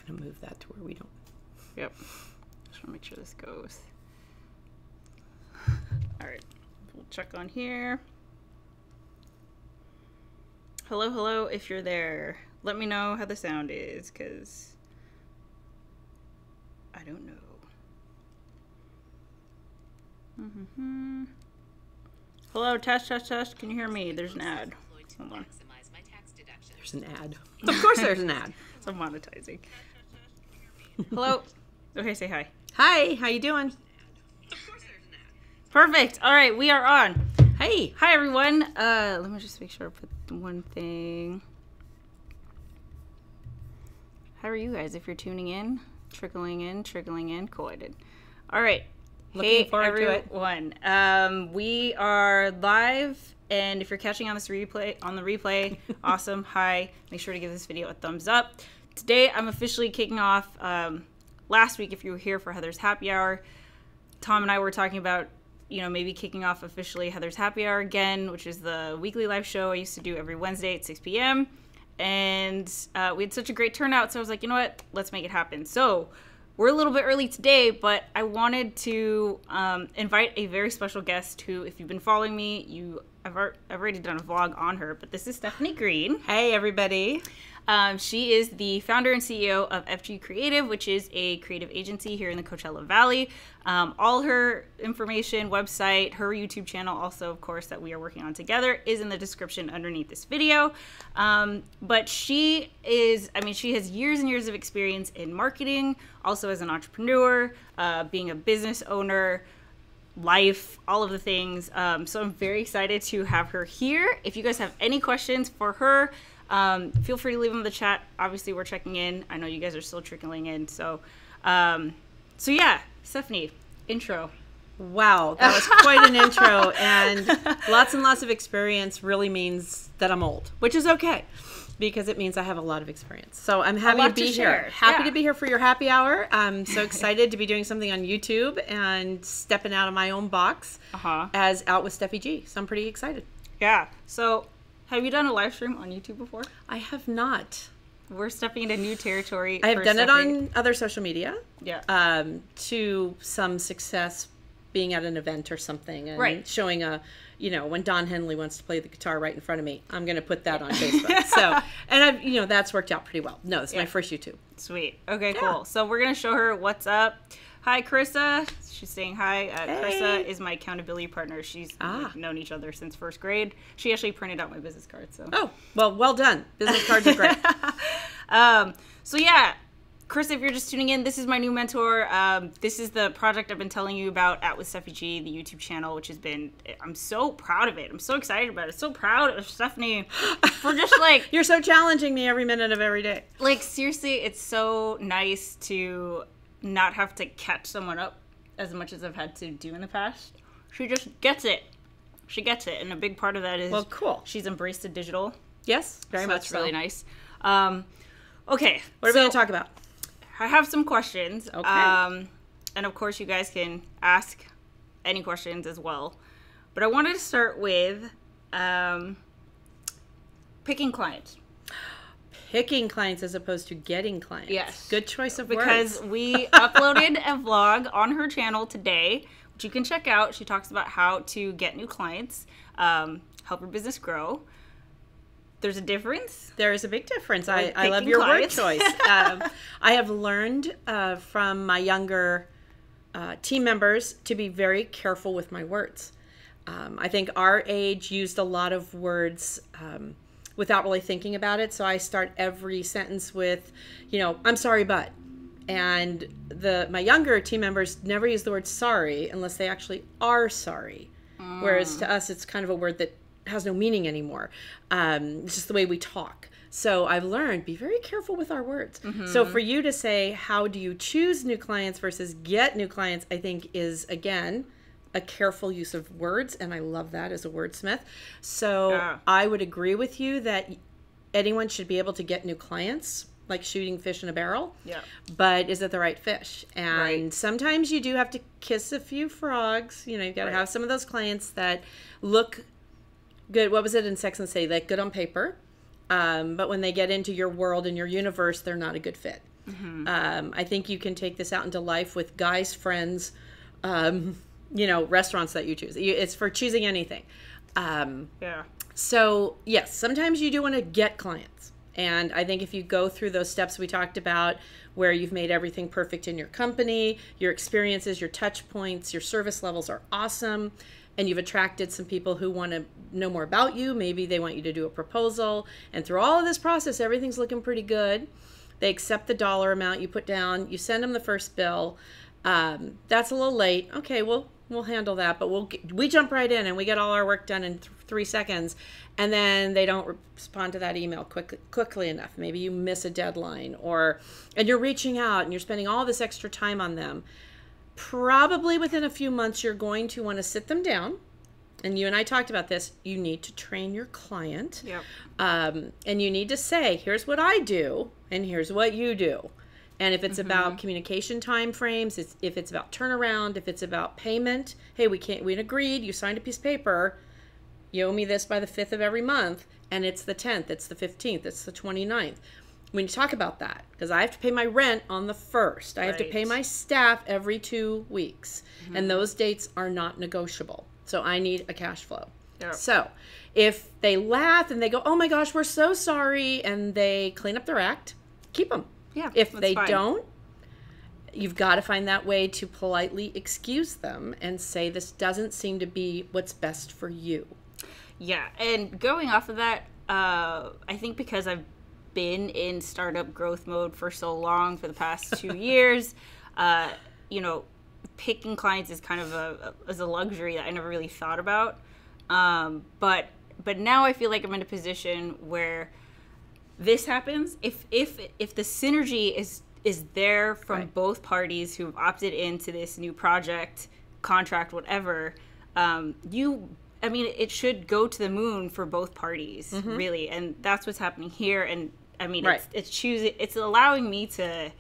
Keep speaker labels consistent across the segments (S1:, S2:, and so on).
S1: going to move that to where we don't.
S2: Yep. Just want to make sure this goes. All right. We'll check on here. Hello, hello, if you're there. Let me know how the sound is, because I don't know. Hello, test, test, test. Can you hear me? There's an ad. Hold on.
S1: There's an ad. Of course there's an ad.
S2: So monetizing. Hello. Okay, say hi.
S1: Hi, how you doing?
S2: Perfect. All right, we are on.
S1: Hey.
S2: Hi, everyone. Let me just make sure I put one thing. How are you guys? If you're tuning in, trickling in. Cool, I did. All right.
S1: Looking forward to it.
S2: Everyone. We are live, and if you're catching on this replay, awesome. Hi. Make sure to give this video a thumbs up. Today, I'm officially kicking off. Last week, if you were here for Heather's Happy Hour, Tom and I were talking about, you know, maybe kicking off officially Heather's Happy Hour again, which is the weekly live show I used to do every Wednesday at 6 p.m. And we had such a great turnout, so I was like, you know what? Let's make it happen. So we're a little bit early today, but I wanted to invite a very special guest who, if you've been following me, I've already done a vlog on her, but this is Stephanie Green.
S1: Hey, everybody.
S2: She is the founder and CEO of FG Creative, which is a creative agency here in the Coachella Valley. All her information, website, her YouTube channel, also, of course, that we are working on together, is in the description underneath this video. But she is, I mean, she has years and years of experience in marketing, also as an entrepreneur, being a business owner, life, all of the things. So I'm very excited to have her here. If you guys have any questions for her, feel free to leave them in the chat. Obviously, we're checking in. I know you guys are still trickling in. So yeah, Stephanie, intro.
S1: Wow, that was quite an intro, and lots of experience really means that I'm old, which is okay, because it means I have a lot of experience. So I'm happy to be here. Happy to be here for your happy hour. I'm so excited to be doing something on YouTube and stepping out of my own box as Out with Steffi G. So I'm pretty excited.
S2: Yeah. So have you done a live stream on YouTube before?
S1: I have not.
S2: We're stepping into new territory.
S1: I have done it on other social media.
S2: Yeah.
S1: To some success, being at an event or something, and showing you know, when Don Henley wants to play the guitar right in front of me, I'm going to put that on Facebook. So, and I've, you know, that's worked out pretty well. No, it's my first YouTube.
S2: Sweet. Okay, cool. So we're going to show her what's up. Hi, Carissa. She's saying hi.
S1: Hey.
S2: Carissa is my accountability partner. She's known each other since first grade. She actually printed out my business card. So.
S1: Oh, well done. Business cards are great.
S2: So yeah, Carissa, if you're just tuning in, this is my new mentor. This is the project I've been telling you about, Out with Steffi G, the YouTube channel, which has been, I'm so proud of it. I'm so excited about it. So proud of Stephanie for just like...
S1: You're so challenging me every minute of every day.
S2: Like, seriously, it's so nice to not have to catch someone up as much as I've had to do in the past. She just gets it. She gets it. And a big part of that is...
S1: Well, cool.
S2: She's embraced the digital.
S1: Yes, very much
S2: That's really nice. Okay.
S1: What are we going to talk about?
S2: I have some questions.
S1: Okay.
S2: And of course, you guys can ask any questions as well. But I wanted to start with picking clients.
S1: Picking clients as opposed to getting clients.
S2: Yes.
S1: Good choice of
S2: because
S1: words.
S2: We uploaded a vlog on her channel today, which you can check out. She talks about how to get new clients, help her business grow. There's a difference.
S1: There is a big difference. I love your word choice. I have learned from my younger team members to be very careful with my words. I think our age used a lot of words without really thinking about it. So I start every sentence with, you know, I'm sorry, but. And my younger team members never use the word sorry unless they actually are sorry. Whereas to us, it's kind of a word that has no meaning anymore. It's just the way we talk. So I've learned, be very careful with our words. So for you to say, how do you choose new clients versus get new clients, I think is, again, a careful use of words. And I love that as a wordsmith. So I would agree with you that anyone should be able to get new clients, like shooting fish in a barrel. Yeah. But is it the right fish? And sometimes you do have to kiss a few frogs. You know, you've got to have some of those clients that look good. What was it in Sex and the City? Like good on paper. But when they get into your world and your universe, they're not a good fit. I think you can take this out into life with guys, friends, restaurants that you choose. It's for choosing anything. So yes, sometimes you do want to get clients. And I think if you go through those steps we talked about, where you've made everything perfect in your company, your experiences, your touch points, your service levels are awesome, and you've attracted some people who want to know more about you, maybe they want you to do a proposal, and through all of this process, everything's looking pretty good. They accept the dollar amount you put down, you send them the first bill. That's a little late. Okay, we'll handle that, but we jump right in and we get all our work done in 3 seconds, and then they don't respond to that email quickly enough. Maybe you miss a deadline, and you're reaching out and you're spending all this extra time on them. Probably within a few months, you're going to want to sit them down. And you and I talked about this. You need to train your client.
S2: Yep.
S1: And you need to say, here's what I do, and here's what you do. And if it's about communication time frames, if it's about turnaround, if it's about payment, hey, we agreed, you signed a piece of paper, you owe me this by the 5th of every month, and it's the 10th, it's the 15th, it's the 29th. We need to talk about that, because I have to pay my rent on the 1st. I have to pay my staff every 2 weeks, and those dates are not negotiable. So I need a cash flow. Yep. So if they laugh and they go, oh my gosh, we're so sorry, and they clean up their act, keep them.
S2: Yeah,
S1: if they don't, you've got to find that way to politely excuse them and say, this doesn't seem to be what's best for you.
S2: Yeah, and going off of that, I think because I've been in startup growth mode for so long, for the past 2 years, picking clients is kind of a luxury that I never really thought about. But now I feel like I'm in a position where this happens. If the synergy is there from both parties who have opted into this new project, contract, whatever, it should go to the moon for both parties, really. And that's what's happening here. And I mean, it's allowing me to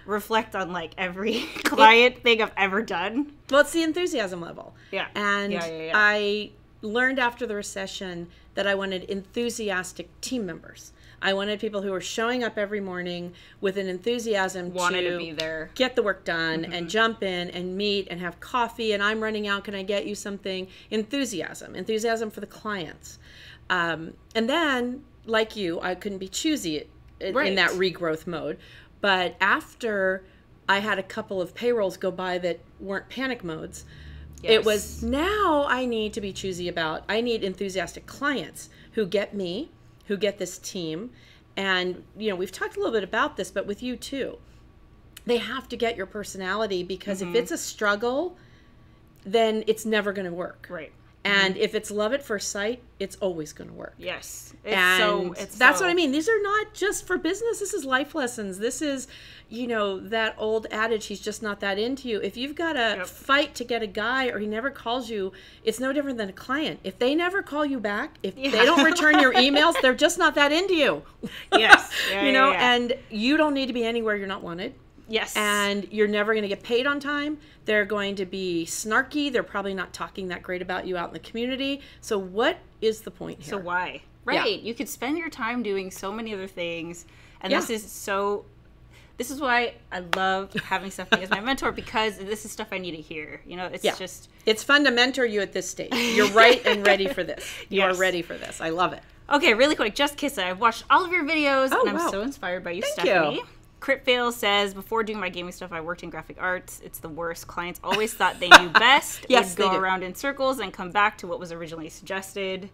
S2: reflect on like every client thing I've ever done.
S1: Well, it's the enthusiasm level.
S2: Yeah.
S1: And I learned after the recession that I wanted enthusiastic team members. I wanted people who were showing up every morning with an enthusiasm
S2: to be there,
S1: get the work done, and jump in and meet and have coffee, and I'm running out, can I get you something? Enthusiasm for the clients. And then, like you, I couldn't be choosy in that regrowth mode. But after I had a couple of payrolls go by that weren't panic modes, it was, now I need to be choosy about, I need enthusiastic clients who get me, who get this team. And, we've talked a little bit about this, but with you too, they have to get your personality, because if it's a struggle, then it's never going to work.
S2: Right.
S1: And if it's love at first sight, it's always going to work.
S2: Yes.
S1: That's what I mean. These are not just for business. This is life lessons. This is, that old adage, he's just not that into you. If you've got to fight to get a guy, or he never calls you, it's no different than a client. If they never call you back, if they don't return your emails, they're just not that into you.
S2: Yes.
S1: And you don't need to be anywhere you're not wanted.
S2: Yes.
S1: And you're never going to get paid on time. They're going to be snarky. They're probably not talking that great about you out in the community. So what is the point here?
S2: So why? Right. You could spend your time doing so many other things. And this is why I love having Stephanie as my mentor, because this is stuff I need to hear. It's
S1: fun to mentor you at this stage. You're right and ready for this. You are ready for this. I love it.
S2: Okay, really quick, Just Kiss It. I've watched all of your videos, and I'm so inspired by you,
S1: Thank
S2: Stephanie.
S1: you.
S2: Crit Fail says, before doing my gaming stuff, I worked in graphic arts. It's the worst. Clients always thought they knew best.
S1: Yes,
S2: would go around in circles and come back to what was originally suggested.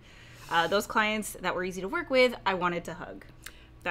S2: Those clients that were easy to work with, I wanted to hug.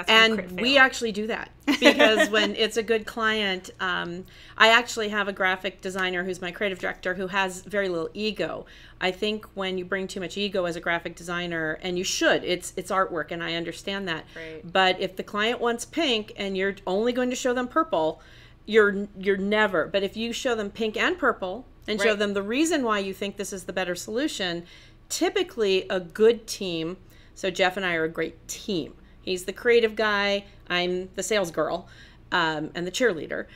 S1: And we actually do that, because when it's a good client, I actually have a graphic designer who's my creative director who has very little ego. I think when you bring too much ego as a graphic designer, and you should, it's artwork, and I understand that.
S2: Right.
S1: But if the client wants pink and you're only going to show them purple, you're never. But if you show them pink and purple and show them the reason why you think this is the better solution, typically a good team. So Jeff and I are a great team. He's the creative guy, I'm the sales girl, and the cheerleader.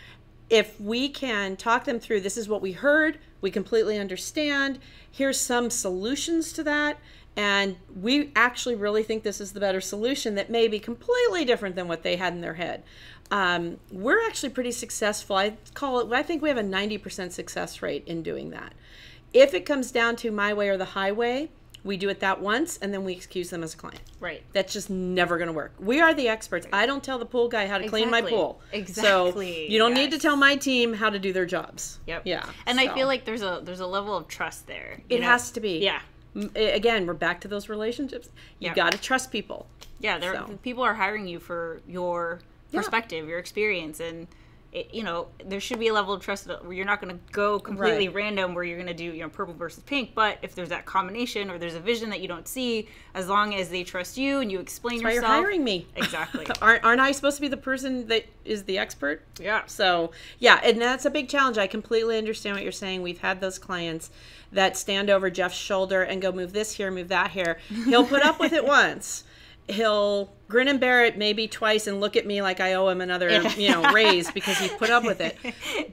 S1: If we can talk them through, this is what we heard, we completely understand, here's some solutions to that, And we actually really think this is the better solution that may be completely different than what they had in their head. We're actually pretty successful. I think we have a 90% success rate in doing that. If it comes down to my way or the highway, we do it that once, and then we excuse them as a client.
S2: Right.
S1: That's just never going to work. We are the experts. I don't tell the pool guy how to clean my pool.
S2: Exactly.
S1: So you don't need to tell my team how to do their jobs.
S2: Yep.
S1: Yeah.
S2: And I feel like there's a level of trust there.
S1: It has to be.
S2: Yeah.
S1: Again, we're back to those relationships. You got to trust people.
S2: Yeah. People are hiring you for your perspective, your experience, and there should be a level of trust where you're not going to go completely random where you're going to do, purple versus pink. But if there's that combination or there's a vision that you don't see, as long as they trust you and you explain yourself.
S1: That's why you're hiring me.
S2: Exactly.
S1: Aren't I supposed to be the person that is the expert?
S2: Yeah.
S1: So, and that's a big challenge. I completely understand what you're saying. We've had those clients that stand over Jeff's shoulder and go, move this here, move that here. He'll put up with it once. He'll grin and bear it maybe twice and look at me like I owe him another, raise because he put up with it.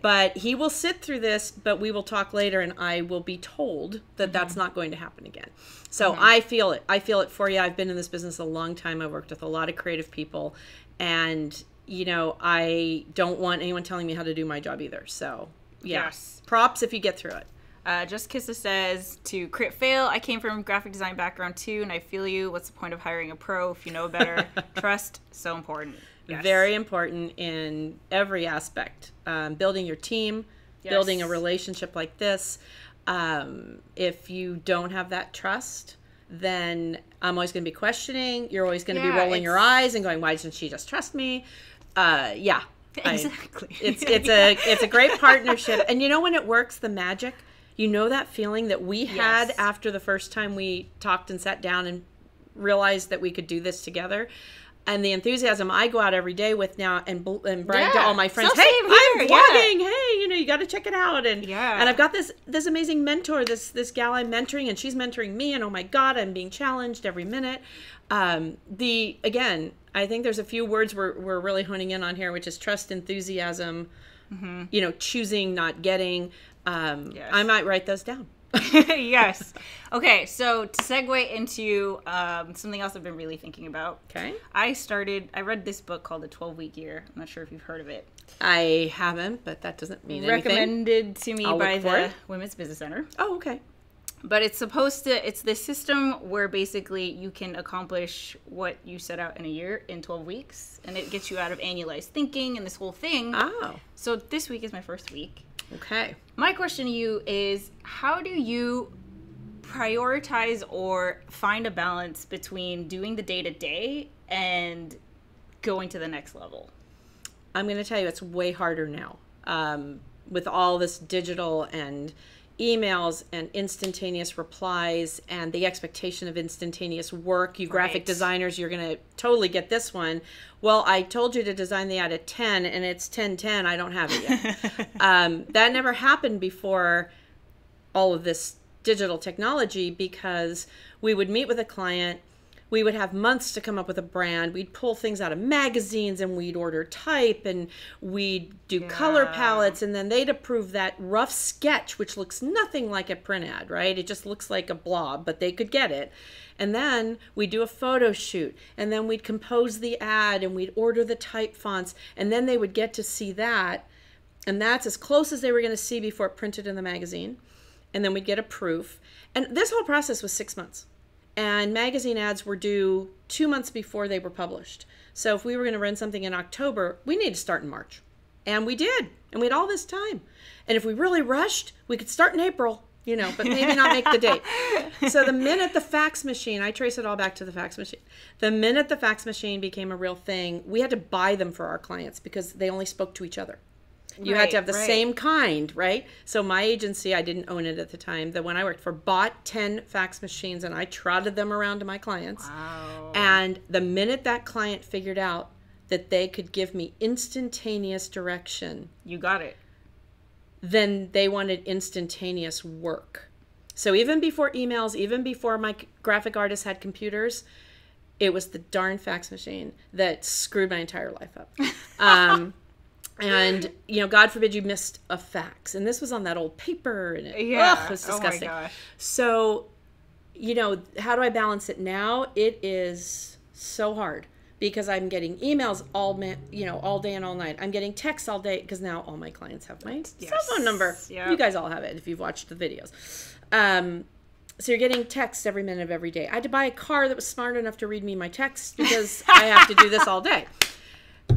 S1: But he will sit through this, but we will talk later, and I will be told that that's not going to happen again. So I feel it. I feel it for you. I've been in this business a long time. I've worked with a lot of creative people, and, I don't want anyone telling me how to do my job either. So, yes. Props if you get through it.
S2: Just Kissa says, to crit fail, I came from a graphic design background too, and I feel you. What's the point of hiring a pro if you know better? Trust, so important. Yes.
S1: Very important in every aspect. Building your team, building a relationship like this. If you don't have that trust, then I'm always going to be questioning. You're always going to be rolling your eyes and going, why doesn't she just trust me?
S2: Exactly.
S1: It's a great partnership. And when it works, the magic, that feeling that we had after the first time we talked and sat down and realized that we could do this together. And the enthusiasm I go out every day with now and brag to all my friends, hey, I'm vlogging. Hey, you got to check it out. And I've got this amazing mentor, this gal I'm mentoring, and she's mentoring me. And oh my God, I'm being challenged every minute. Again, I think there's a few words we're really honing in on here, which is trust, enthusiasm, choosing, not getting. I might write those down.
S2: Yes. Okay, so to segue into something else I've been really thinking about.
S1: Okay.
S2: I read this book called The 12-Week Year. I'm not sure if you've heard of it.
S1: I haven't, but that doesn't mean anything.
S2: Recommended to me by the Women's Business Center.
S1: Oh, okay.
S2: But it's this system where basically you can accomplish what you set out in a year in 12 weeks, and it gets you out of annualized thinking and this whole thing.
S1: Oh.
S2: So this week is my first week.
S1: Okay.
S2: My question to you is, how do you prioritize or find a balance between doing the day-to-day and going to the next level?
S1: I'm going to tell you, it's way harder now. With all this digital and emails and instantaneous replies and the expectation of instantaneous work. You graphic designers, you're going to totally get this one. Well, I told you to design the ad at 10 and it's 10:10. I don't have it yet. That never happened before all of this digital technology, because we would meet with a client. We would have months to come up with a brand. We'd pull things out of magazines and we'd order type and we'd do color palettes, and then they'd approve that rough sketch, which looks nothing like a print ad, right? It just looks like a blob, but they could get it. And then we'd do a photo shoot, and then we'd compose the ad and we'd order the type fonts, and then they would get to see that. And that's as close as they were going to see before it printed in the magazine. And then we'd get a proof. And this whole process was 6 months. And magazine ads were due 2 months before they were published. So if we were going to run something in October, we needed to start in March. And we did. And we had all this time. And if we really rushed, we could start in April, but maybe not make the date. So the minute the fax machine, I trace it all back to the fax machine. The minute the fax machine became a real thing, we had to buy them for our clients because they only spoke to each other. You had to have the same kind, right? So my agency, I didn't own it at the time, the one I worked for, bought 10 fax machines, and I trotted them around to my clients.
S2: Wow.
S1: And the minute that client figured out that they could give me instantaneous direction,
S2: you got it.
S1: Then they wanted instantaneous work. So even before emails, even before my graphic artists had computers, it was the darn fax machine that screwed my entire life up. And, God forbid you missed a fax. And this was on that old paper. And it was disgusting.
S2: Oh my gosh.
S1: So, you know, how do I balance it now? It is so hard because I'm getting emails all day and all night. I'm getting texts all day because now all my clients have my cell phone number. Yep. You guys all have it if you've watched the videos. So you're getting texts every minute of every day. I had to buy a car that was smart enough to read me my texts because I have to do this all day.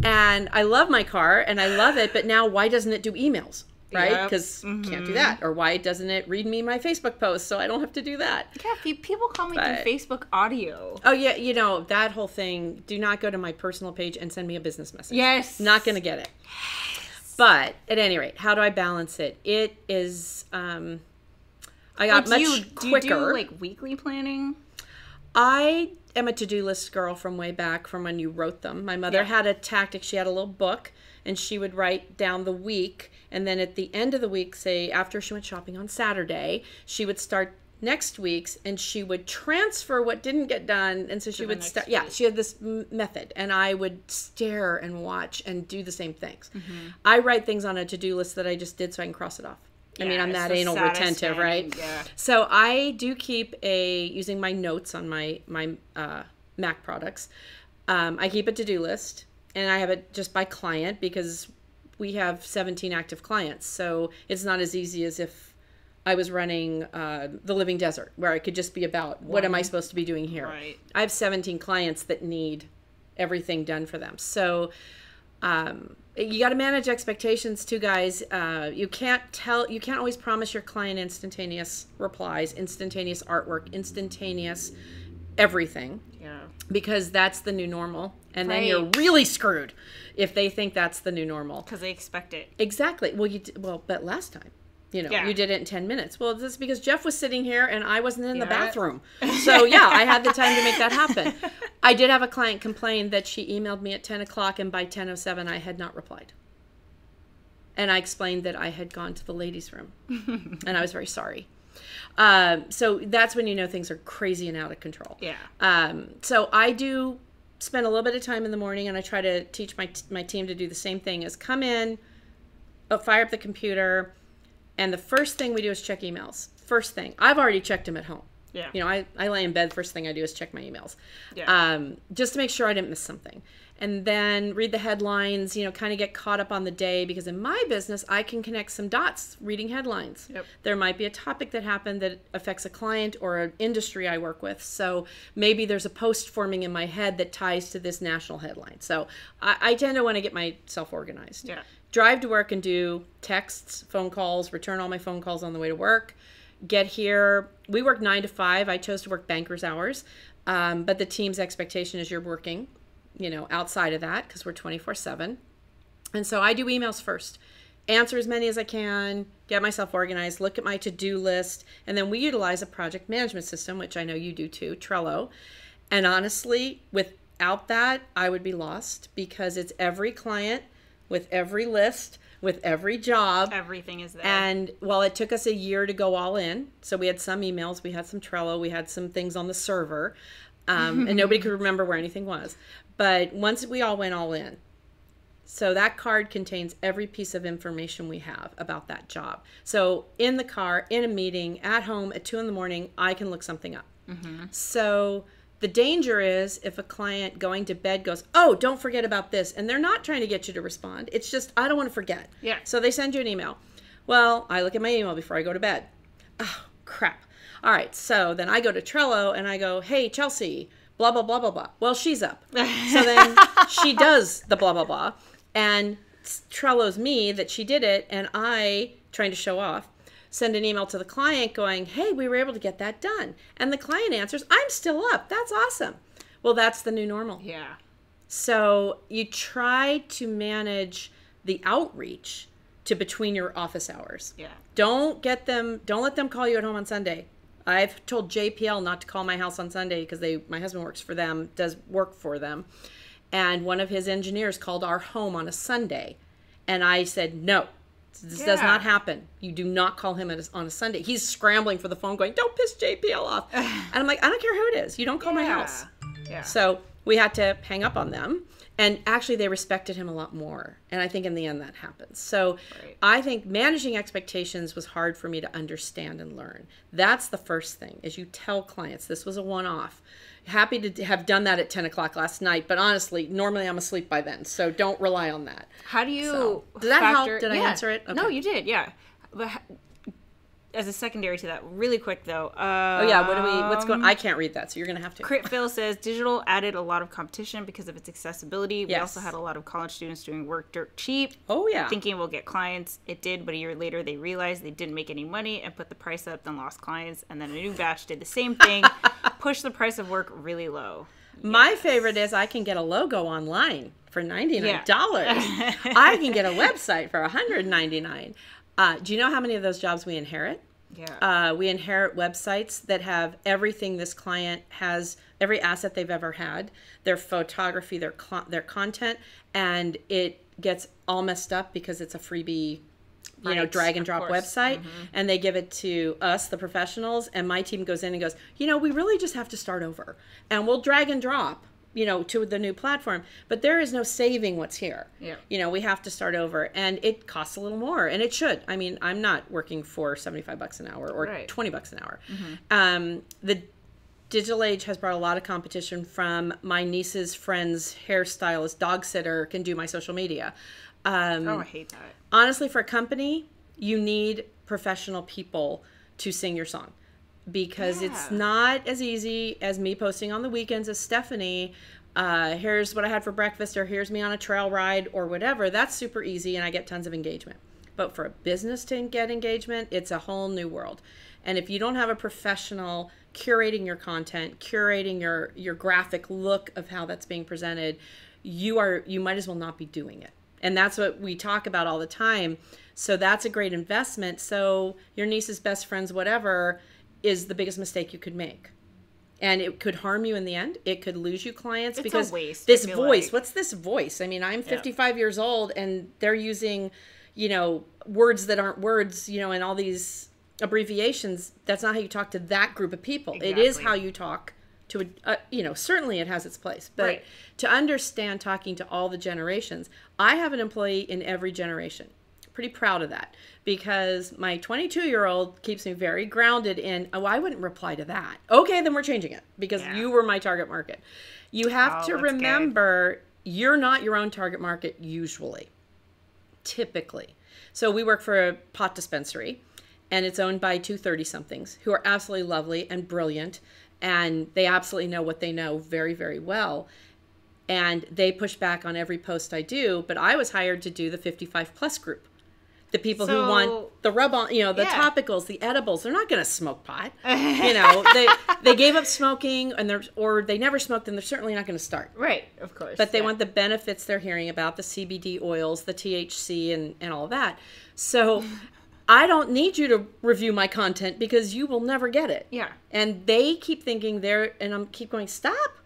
S1: And I love my car and I love it, but now why doesn't it do emails? Right? Because can't do that. Or why doesn't it read me my Facebook posts so I don't have to do that?
S2: Yeah, people call me through Facebook audio.
S1: Oh, yeah. You know, that whole thing. Do not go to my personal page and send me a business message.
S2: Yes.
S1: Not going to get it. Yes. But at any rate, how do I balance it? It is... I got much quicker.
S2: Do you do like weekly planning?
S1: I am a to-do list girl from way back from when you wrote them. My mother had a tactic. She had a little book and she would write down the week. And then at the end of the week, say after she went shopping on Saturday, she would start next week's and she would transfer what didn't get done. And so she would start. Yeah, she had this method and I would stare and watch and do the same things. I write things on a to-do list that I just did so I can cross it off. I mean, I'm that anal retentive, right?
S2: Yeah.
S1: So I do keep using my notes on my Mac products. I keep a to-do list, and I have it just by client because we have 17 active clients. So it's not as easy as if I was running the Living Desert, where I could just be about what am I supposed to be doing here.
S2: Right.
S1: I have 17 clients that need everything done for them. So you got to manage expectations too, guys. You can't always promise your client instantaneous replies, instantaneous artwork, instantaneous everything.
S2: Yeah.
S1: Because that's the new normal. And then you're really screwed if they think that's the new normal.
S2: Because they expect it.
S1: Exactly. Well, but last time, you did it in 10 minutes. Well, that's because Jeff was sitting here and I wasn't in the bathroom. So yeah, I had the time to make that happen. I did have a client complain that she emailed me at 10 o'clock and by 10:07 I had not replied. And I explained that I had gone to the ladies' room and I was very sorry. So that's when you know things are crazy and out of control.
S2: Yeah.
S1: So I do spend a little bit of time in the morning and I try to teach my team to do the same thing, is come in, fire up the computer, and the first thing we do is check emails. First thing. I've already checked them at home.
S2: Yeah.
S1: You know, I lay in bed, first thing I do is check my emails.
S2: Yeah.
S1: Just to make sure I didn't miss something. And then read the headlines, kind of get caught up on the day, because in my business, I can connect some dots reading headlines.
S2: Yep.
S1: There might be a topic that happened that affects a client or an industry I work with. So maybe there's a post forming in my head that ties to this national headline. So I tend to want to get myself organized.
S2: Yeah.
S1: Drive to work and do texts, phone calls, return all my phone calls on the way to work. Get here. We work 9 to 5. I chose to work banker's hours. But the team's expectation is you're working, outside of that, because we're 24/7. And so I do emails first. Answer as many as I can, get myself organized, look at my to-do list, and then we utilize a project management system, which I know you do too, Trello. And honestly, without that, I would be lost, because it's every client with every list, with every job.
S2: Everything is there.
S1: And while it took us a year to go all in, so we had some emails, we had some Trello, we had some things on the server, and nobody could remember where anything was. But once we all went all in, so that card contains every piece of information we have about that job. So in the car, in a meeting, at home, at 2 a.m, I can look something up. Mm-hmm. So the danger is if a client going to bed goes, oh, don't forget about this. And they're not trying to get you to respond. It's just, I don't want to forget.
S2: Yeah.
S1: So they send you an email. Well, I look at my email before I go to bed. Oh, crap. All right. So then I go to Trello and I go, hey, Chelsea, blah, blah, blah, blah, blah. Well, she's up. So then she does the blah, blah, blah. And Trello's me that she did it. And I, trying to show off, send an email to the client going, hey, we were able to get that done. And the client answers, I'm still up. That's awesome. Well, that's the new normal.
S2: Yeah.
S1: So you try to manage the outreach to between your office hours.
S2: Yeah.
S1: Don't let them call you at home on Sunday. I've told JPL not to call my house on Sunday because my husband works for them, does work for them. And one of his engineers called our home on a Sunday. And I said, no. This does not happen. You do not call him on a Sunday. He's scrambling for the phone going, don't piss JPL off. And I'm like, I don't care who it is. You don't call my house.
S2: Yeah.
S1: So we had to hang up on them. And actually, they respected him a lot more. And I think in the end that happens. So I think managing expectations was hard for me to understand and learn. That's the first thing, is you tell clients this was a one-off. Happy to have done that at 10 o'clock last night. But honestly, normally I'm asleep by then. So don't rely on that.
S2: How do you
S1: Did that help? Did I answer it? Okay.
S2: No, you did. Yeah. But as a secondary to that, really quick though.
S1: What's going on? I can't read that, so you're going to have to.
S2: Crit Phil says, digital added a lot of competition because of its accessibility. We also had a lot of college students doing work dirt cheap.
S1: Oh, yeah.
S2: Thinking we'll get clients. It did, but a year later they realized they didn't make any money and put the price up, then lost clients. And then a new batch did the same thing, pushed the price of work really low.
S1: My favorite is I can get a logo online for $99. I can get a website for $199. Do you know how many of those jobs we inherit?
S2: Yeah.
S1: We inherit websites that have everything this client has, every asset they've ever had, their photography, their content, and it gets all messed up because it's a freebie, drag and drop website, and they give it to us, the professionals, and my team goes in and goes, we really just have to start over, and we'll drag and drop to the new platform, but there is no saving what's here.
S2: Yeah.
S1: We have to start over, and it costs a little more, and it should. I mean, I'm not working for $75 an hour or $20 an hour. The digital age has brought a lot of competition from my niece's friend's hairstylist, dog sitter, can do my social media.
S2: I hate that.
S1: Honestly, for a company, you need professional people to sing your song. Because it's not as easy as me posting on the weekends as Stephanie, here's what I had for breakfast, or here's me on a trail ride, or whatever. That's super easy, and I get tons of engagement. But for a business to get engagement, it's a whole new world. And if you don't have a professional curating your content, curating your graphic look of how that's being presented, you might as well not be doing it. And that's what we talk about all the time. So that's a great investment. So your niece's best friend's whatever is the biggest mistake you could make. And it could harm you in the end. It could lose you clients because
S2: a waste,
S1: this voice, what's this voice? I mean, I'm 55 years old and they're using, words that aren't words, and all these abbreviations. That's not how you talk to that group of people. Exactly. It is how you talk to, certainly it has its place. But to understand talking to all the generations, I have an employee in every generation. Pretty proud of that, because my 22-year-old keeps me very grounded in, I wouldn't reply to that. Okay, then we're changing it because you were my target market. You have to remember you're not your own target market usually, typically. So we work for a pot dispensary, and it's owned by two 30-somethings who are absolutely lovely and brilliant, and they absolutely know what they know very, very well. And they push back on every post I do, but I was hired to do the 55-plus group. The people who want the rub-on, the topicals, the edibles, they're not going to smoke pot. They gave up smoking, or they never smoked, and they're certainly not going to start.
S2: Right, of course.
S1: But they want the benefits they're hearing about, the CBD oils, the THC, and all that. So I don't need you to review my content because you will never get it.
S2: Yeah.
S1: And they keep thinking and I keep going, stop.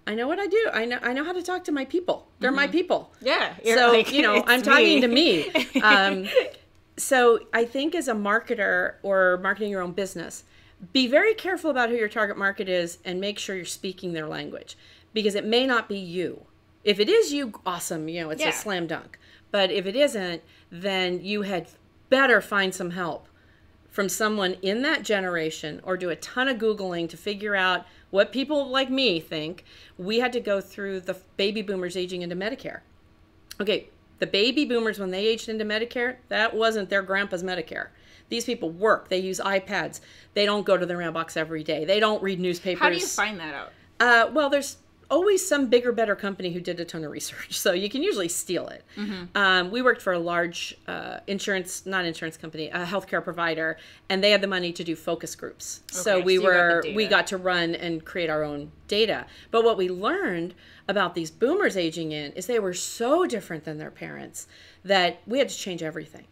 S1: I know what I do. I know how to talk to my people. They're my people.
S2: Yeah.
S1: So, I'm talking to me. So I think as a marketer or marketing your own business, be very careful about who your target market is and make sure you're speaking their language, because it may not be you. If it is you, awesome. It's a slam dunk. But if it isn't, then you had better find some help from someone in that generation, or do a ton of Googling to figure out what people like me think. We had to go through the baby boomers aging into Medicare. Okay, the baby boomers, when they aged into Medicare, that wasn't their grandpa's Medicare. These people work. They use iPads. They don't go to their mailbox every day. They don't read newspapers.
S2: How do you find that out?
S1: Well, there's always some bigger, better company who did a ton of research. So you can usually steal it. We worked for a large a healthcare provider, and they had the money to do focus groups. Okay, so we got to run and create our own data. But what we learned about these boomers aging in is they were so different than their parents that we had to change everything.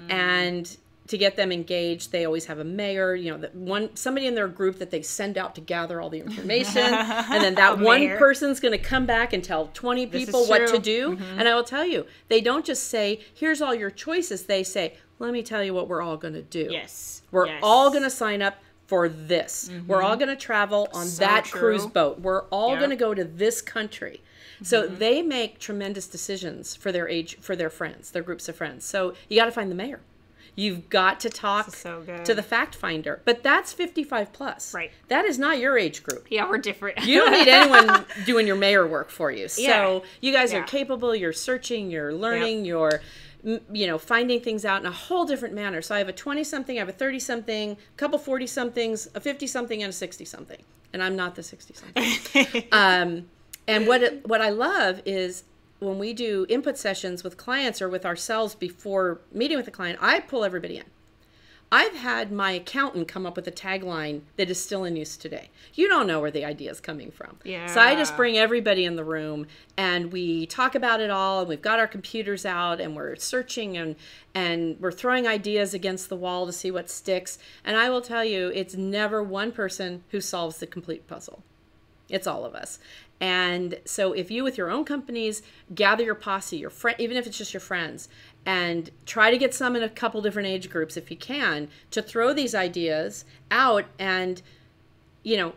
S1: And to get them engaged, they always have a mayor, somebody in their group that they send out to gather all the information. And then that one person's going to come back and tell 20 people what to do. And I will tell you, they don't just say, here's all your choices. They say, let me tell you what we're all going to do.
S2: Yes.
S1: We're all going to sign up for this. We're all going to travel on that cruise boat. We're all going to go to this country. So they make tremendous decisions for their age, for their friends, their groups of friends. So you got to find the mayor. You've got to talk to the fact finder. But that's 55 plus. Right. That is not your age group.
S2: Yeah, we're different.
S1: You don't need anyone doing your mayor work for you. So you guys are capable, you're searching, you're learning, you're finding things out in a whole different manner. So I have a 20-something, I have a 30-something, a couple 40-somethings, a 50-something, and a 60-something. And I'm not the 60-something. And what I love is when we do input sessions with clients or with ourselves before meeting with the client, I pull everybody in. I've had my accountant come up with a tagline that is still in use today. You don't know where the idea is coming from. Yeah. So I just bring everybody in the room and we talk about it all, and we've got our computers out and we're searching and we're throwing ideas against the wall to see what sticks. And I will tell you, it's never one person who solves the complete puzzle. It's all of us. And so if you, with your own companies, gather your posse, your friend, even if it's just your friends, and try to get some in a couple different age groups if you can, to throw these ideas out and,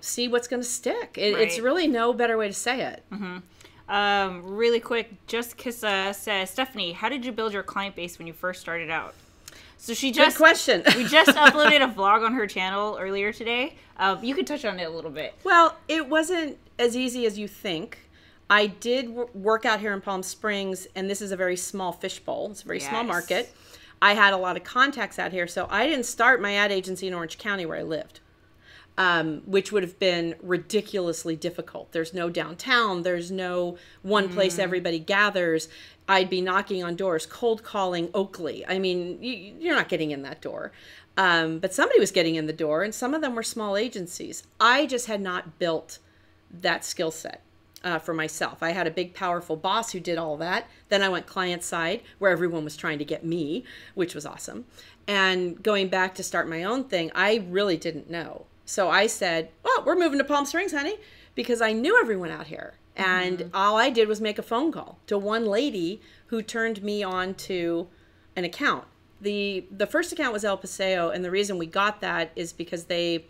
S1: see what's going to stick. It's really no better way to say it.
S2: Really quick, Just Kissa says, Stephanie, how did you build your client base when you first started out? So good question. We just uploaded a vlog on her channel earlier today. You could touch on it a little bit.
S1: Well, it wasn't as easy as you think. I did work out here in Palm Springs, and this is a very small fishbowl. It's a very small market. I had a lot of contacts out here, so I didn't start my ad agency in Orange County where I lived, which would have been ridiculously difficult. There's no downtown. There's no one place everybody gathers. I'd be knocking on doors, cold calling Oakley. I mean, you're not getting in that door. But somebody was getting in the door, and some of them were small agencies. I just had not built that skill set for myself. I had a big, powerful boss who did all that. Then I went client side, where everyone was trying to get me, which was awesome. And going back to start my own thing, I really didn't know. So I said, well, we're moving to Palm Springs, honey, because I knew everyone out here. And all I did was make a phone call to one lady who turned me on to an account. The first account was El Paseo, and the reason we got that is because they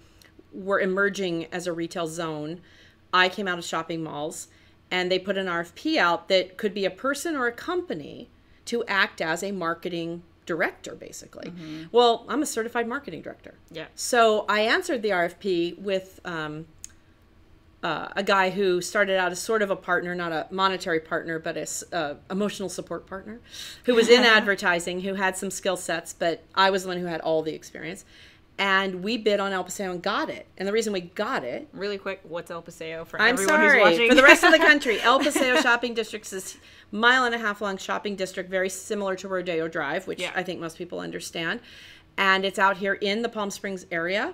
S1: were emerging as a retail zone. I came out of shopping malls, and they put an RFP out that could be a person or a company to act as a marketing director, basically. Well, I'm a certified marketing director. Yeah. So I answered the RFP with a guy who started out as sort of a partner, not a monetary partner, but a emotional support partner, who was in advertising, who had some skill sets, but I was the one who had all the experience. And we bid on El Paseo and got it. And the reason we got it... Really quick, what's El Paseo for everyone who's watching? For the rest of the country, El Paseo Shopping District is a 1.5 mile long shopping district, very similar to Rodeo Drive, which I think most people understand. And it's out here in the Palm Springs area.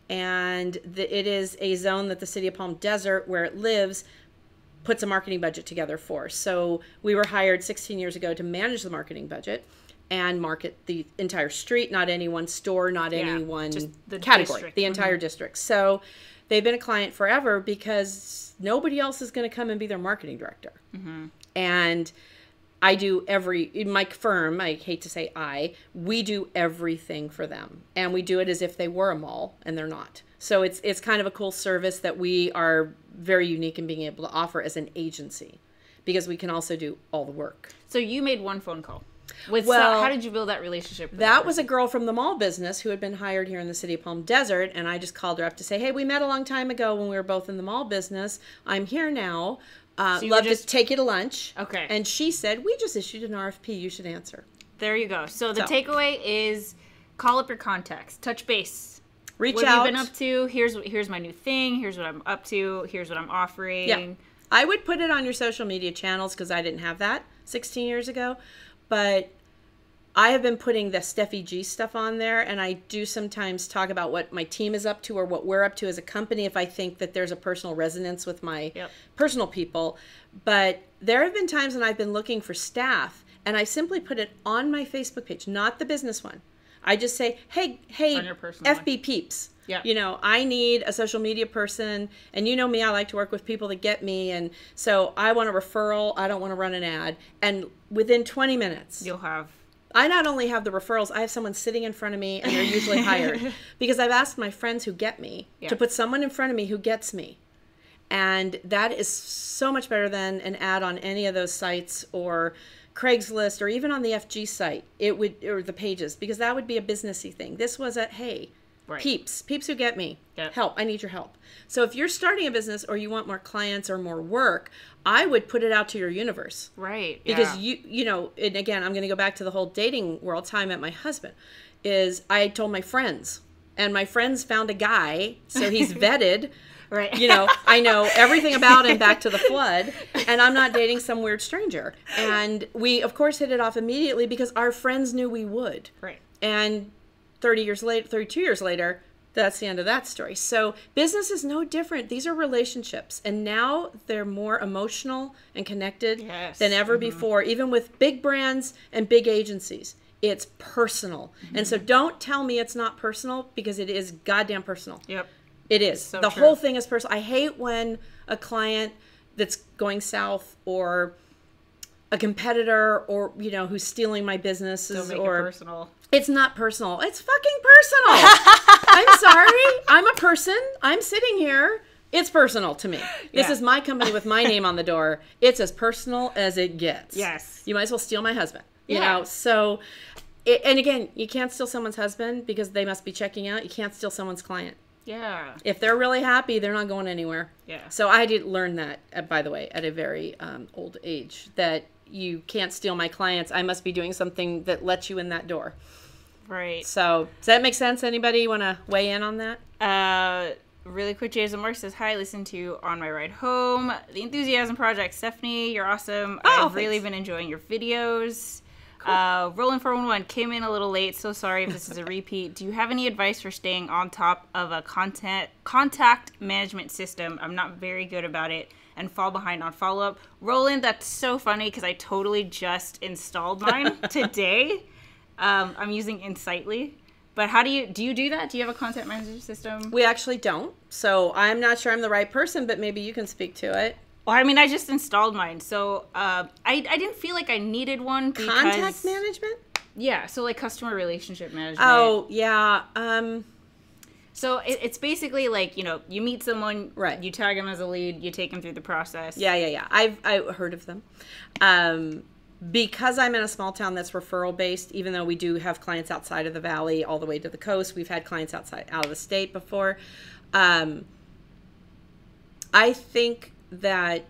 S1: And it is a zone that the city of Palm Desert, where it lives, puts a marketing budget together for. So we were hired 16 years ago to manage the marketing budget and market the entire street, not any one store, not any one category, district. The entire district. So they've been a client forever because nobody else is going to come and be their marketing director. And I do in my firm, I hate to say we do everything for them. And we do it as if they were a mall, and they're not. So it's kind of a cool service that we are very unique in being able to offer as an agency, because we can also do all the work.
S2: So you made one phone call. How did you build that relationship?
S1: That was a girl from the mall business who had been hired here in the city of Palm Desert, and I just called her up to say, hey, we met a long time ago when we were both in the mall business. I'm here now. Love to take you to lunch. Okay. And she said, we just issued an RFP. You should answer.
S2: There you go. So the takeaway is call up your contacts. Touch base.
S1: Reach out.
S2: What have you been up to? Here's my new thing. Here's what I'm up to. Here's what I'm offering.
S1: Yeah. I would put it on your social media channels because I didn't have that 16 years ago. But I have been putting the Steffi G stuff on there, and I do sometimes talk about what my team is up to or what we're up to as a company if I think that there's a personal resonance with my personal people. But there have been times when I've been looking for staff, and I simply put it on my Facebook page, not the business one. I just say, hey, FB peeps. Yeah. I need a social media person, and you know me, I like to work with people that get me, and so I want a referral. I don't want to run an ad. And within 20 minutes,
S2: you'll have
S1: I not only have the referrals, I have someone sitting in front of me, and they're usually hired because I've asked my friends who get me to put someone in front of me who gets me. And that is so much better than an ad on any of those sites or Craigslist or even on the FG site, or the pages, because that would be a businessy thing. This was a, hey, peeps who get me, help, I need your help. So if you're starting a business or you want more clients or more work, I would put it out to your universe.
S2: Right.
S1: Because you know, and again, I'm going to go back to the whole dating world. How I met my husband is I told my friends, and my friends found a guy, so he's vetted.
S2: Right.
S1: You know, I know everything about him back to the flood, and I'm not dating some weird stranger. And we, of course, hit it off immediately because our friends knew we would.
S2: Right.
S1: And 32 years later, that's the end of that story. So business is no different. These are relationships. And now they're more emotional and connected than ever before, even with big brands and big agencies. It's personal. And so don't tell me it's not personal, because it is goddamn personal.
S2: Yep.
S1: It is. So the whole thing is personal. I hate when a client that's going south, or a competitor, or, you know, who's stealing my business,
S2: Don't make
S1: or
S2: it personal.
S1: It's not personal. It's fucking personal. I'm sorry. I'm a person. I'm sitting here. It's personal to me. This is my company with my name on the door. It's as personal as it gets.
S2: Yes.
S1: You might as well steal my husband. You know, so, and again, you can't steal someone's husband because they must be checking out. You can't steal someone's client.
S2: Yeah.
S1: If they're really happy, they're not going anywhere.
S2: Yeah.
S1: So I did learn that, by the way, at a very old age, that you can't steal my clients. I must be doing something that lets you in that door.
S2: Right.
S1: So does that make sense? Anybody want to weigh in on that?
S2: Really quick, Jason Mark says, hi, listen to on my ride home. The Enthusiasm Project. Stephanie, you're awesome. I've really been enjoying your videos. Cool. Roland 411 came in a little late, so sorry if this is a repeat. Do you have any advice for staying on top of a contact management system? I'm not very good about it and fall behind on follow-up. Roland, that's so funny because I totally just installed mine today. I'm using Insightly. But how do you do that? Do you have a content management system?
S1: We actually don't. So I'm not sure I'm the right person, but maybe you can speak to it.
S2: Well, I mean, I just installed mine. So I didn't feel like I needed one because...
S1: Contact management?
S2: Yeah. So like customer relationship management.
S1: Oh, yeah.
S2: So it's basically like, you know, you meet someone,
S1: right? You
S2: tag them as a lead, you take them through the process.
S1: Yeah. I've heard of them. Because I'm in a small town that's referral based, even though we do have clients outside of the valley all the way to the coast, we've had clients out of the state before. I think that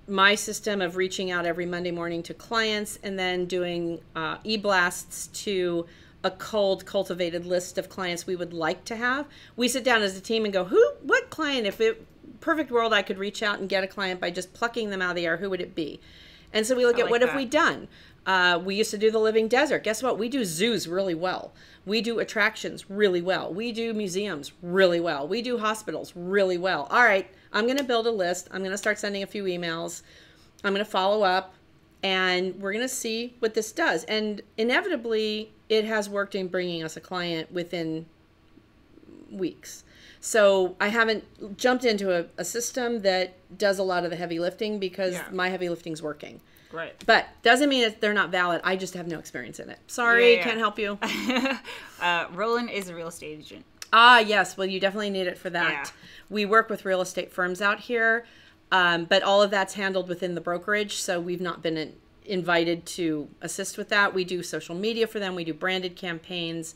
S1: my system of reaching out every Monday morning to clients and then doing e-blasts to a cold cultivated list of clients we would like to have. We sit down as a team and go, what client, perfect world, I could reach out and get a client by just plucking them out of the air, who would it be? And so we look at what have we done? We used to do the living desert. Guess what? We do zoos really well. We do attractions really well. We do museums really well. We do hospitals really well. All right, I'm going to build a list. I'm going to start sending a few emails. I'm going to follow up, and we're going to see what this does. And inevitably, it has worked in bringing us a client within weeks. So I haven't jumped into a system that does a lot of the heavy lifting because my heavy lifting's working.
S2: Right.
S1: But doesn't mean that they're not valid. I just have no experience in it. Sorry, can't help you.
S2: Roland is a real estate agent.
S1: Ah, yes. Well, you definitely need it for that.
S2: Yeah.
S1: We work with real estate firms out here, but all of that's handled within the brokerage, so we've not been invited to assist with that. We do social media for them. We do branded campaigns.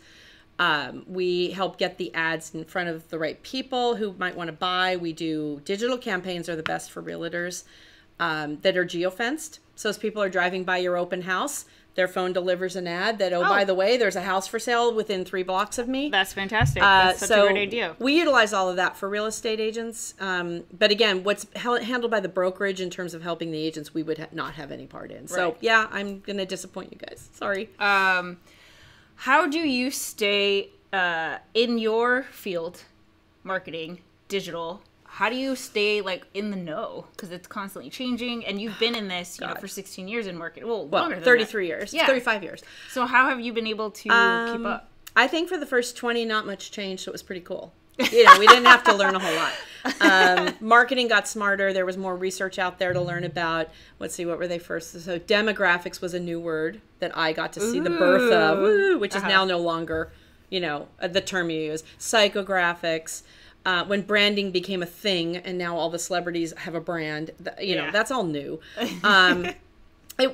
S1: We help get the ads in front of the right people who might want to buy. We do digital campaigns are the best for realtors that are geofenced. So as people are driving by your open house, their phone delivers an ad that, by the way, there's a house for sale within 3 blocks of me.
S2: That's fantastic. That's such a great idea.
S1: We utilize all of that for real estate agents. But again, what's handled by the brokerage in terms of helping the agents, we would not have any part in. So yeah, I'm going to disappoint you guys. Sorry.
S2: How do you stay in your field, marketing, digital? How do you stay like in the know? Because it's constantly changing, and you've been in this, you know, for 16 years in marketing. Well, longer than
S1: 33 years. Yeah, 35 years.
S2: So how have you been able to keep up?
S1: I think for the first 20, not much changed, so it was pretty cool. You know, we didn't have to learn a whole lot. Marketing got smarter. There was more research out there to learn about. Let's see, what were they first? So demographics was a new word that I got to see the birth of, which is now no longer, you know, the term you use. Psychographics. When branding became a thing and now all the celebrities have a brand, you know, that's all new.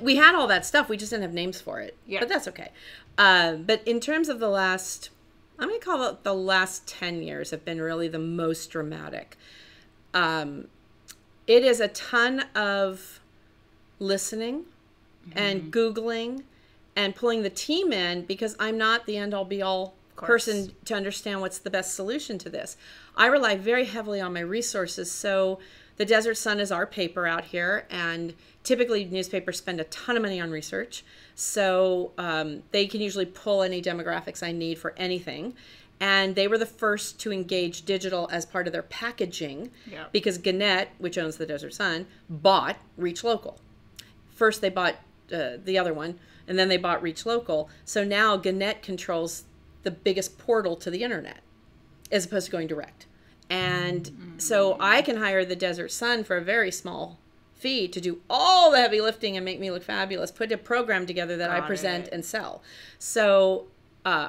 S1: We had all that stuff. We just didn't have names for it. Yeah. But that's okay. But in terms of the last, I'm going to call it the last 10 years have been really the most dramatic. It is a ton of listening and Googling and pulling the team in, because I'm not the end all be all person to understand what's the best solution to this. I rely very heavily on my resources. So the Desert Sun is our paper out here, and typically newspapers spend a ton of money on research. So they can usually pull any demographics I need for anything. And they were the first to engage digital as part of their packaging, because Gannett, which owns the Desert Sun, bought Reach Local. First they bought the other one, and then they bought Reach Local. So now Gannett controls the biggest portal to the internet, as opposed to going direct. And so I can hire the Desert Sun for a very small fee to do all the heavy lifting and make me look fabulous, put a program together that I present and sell. So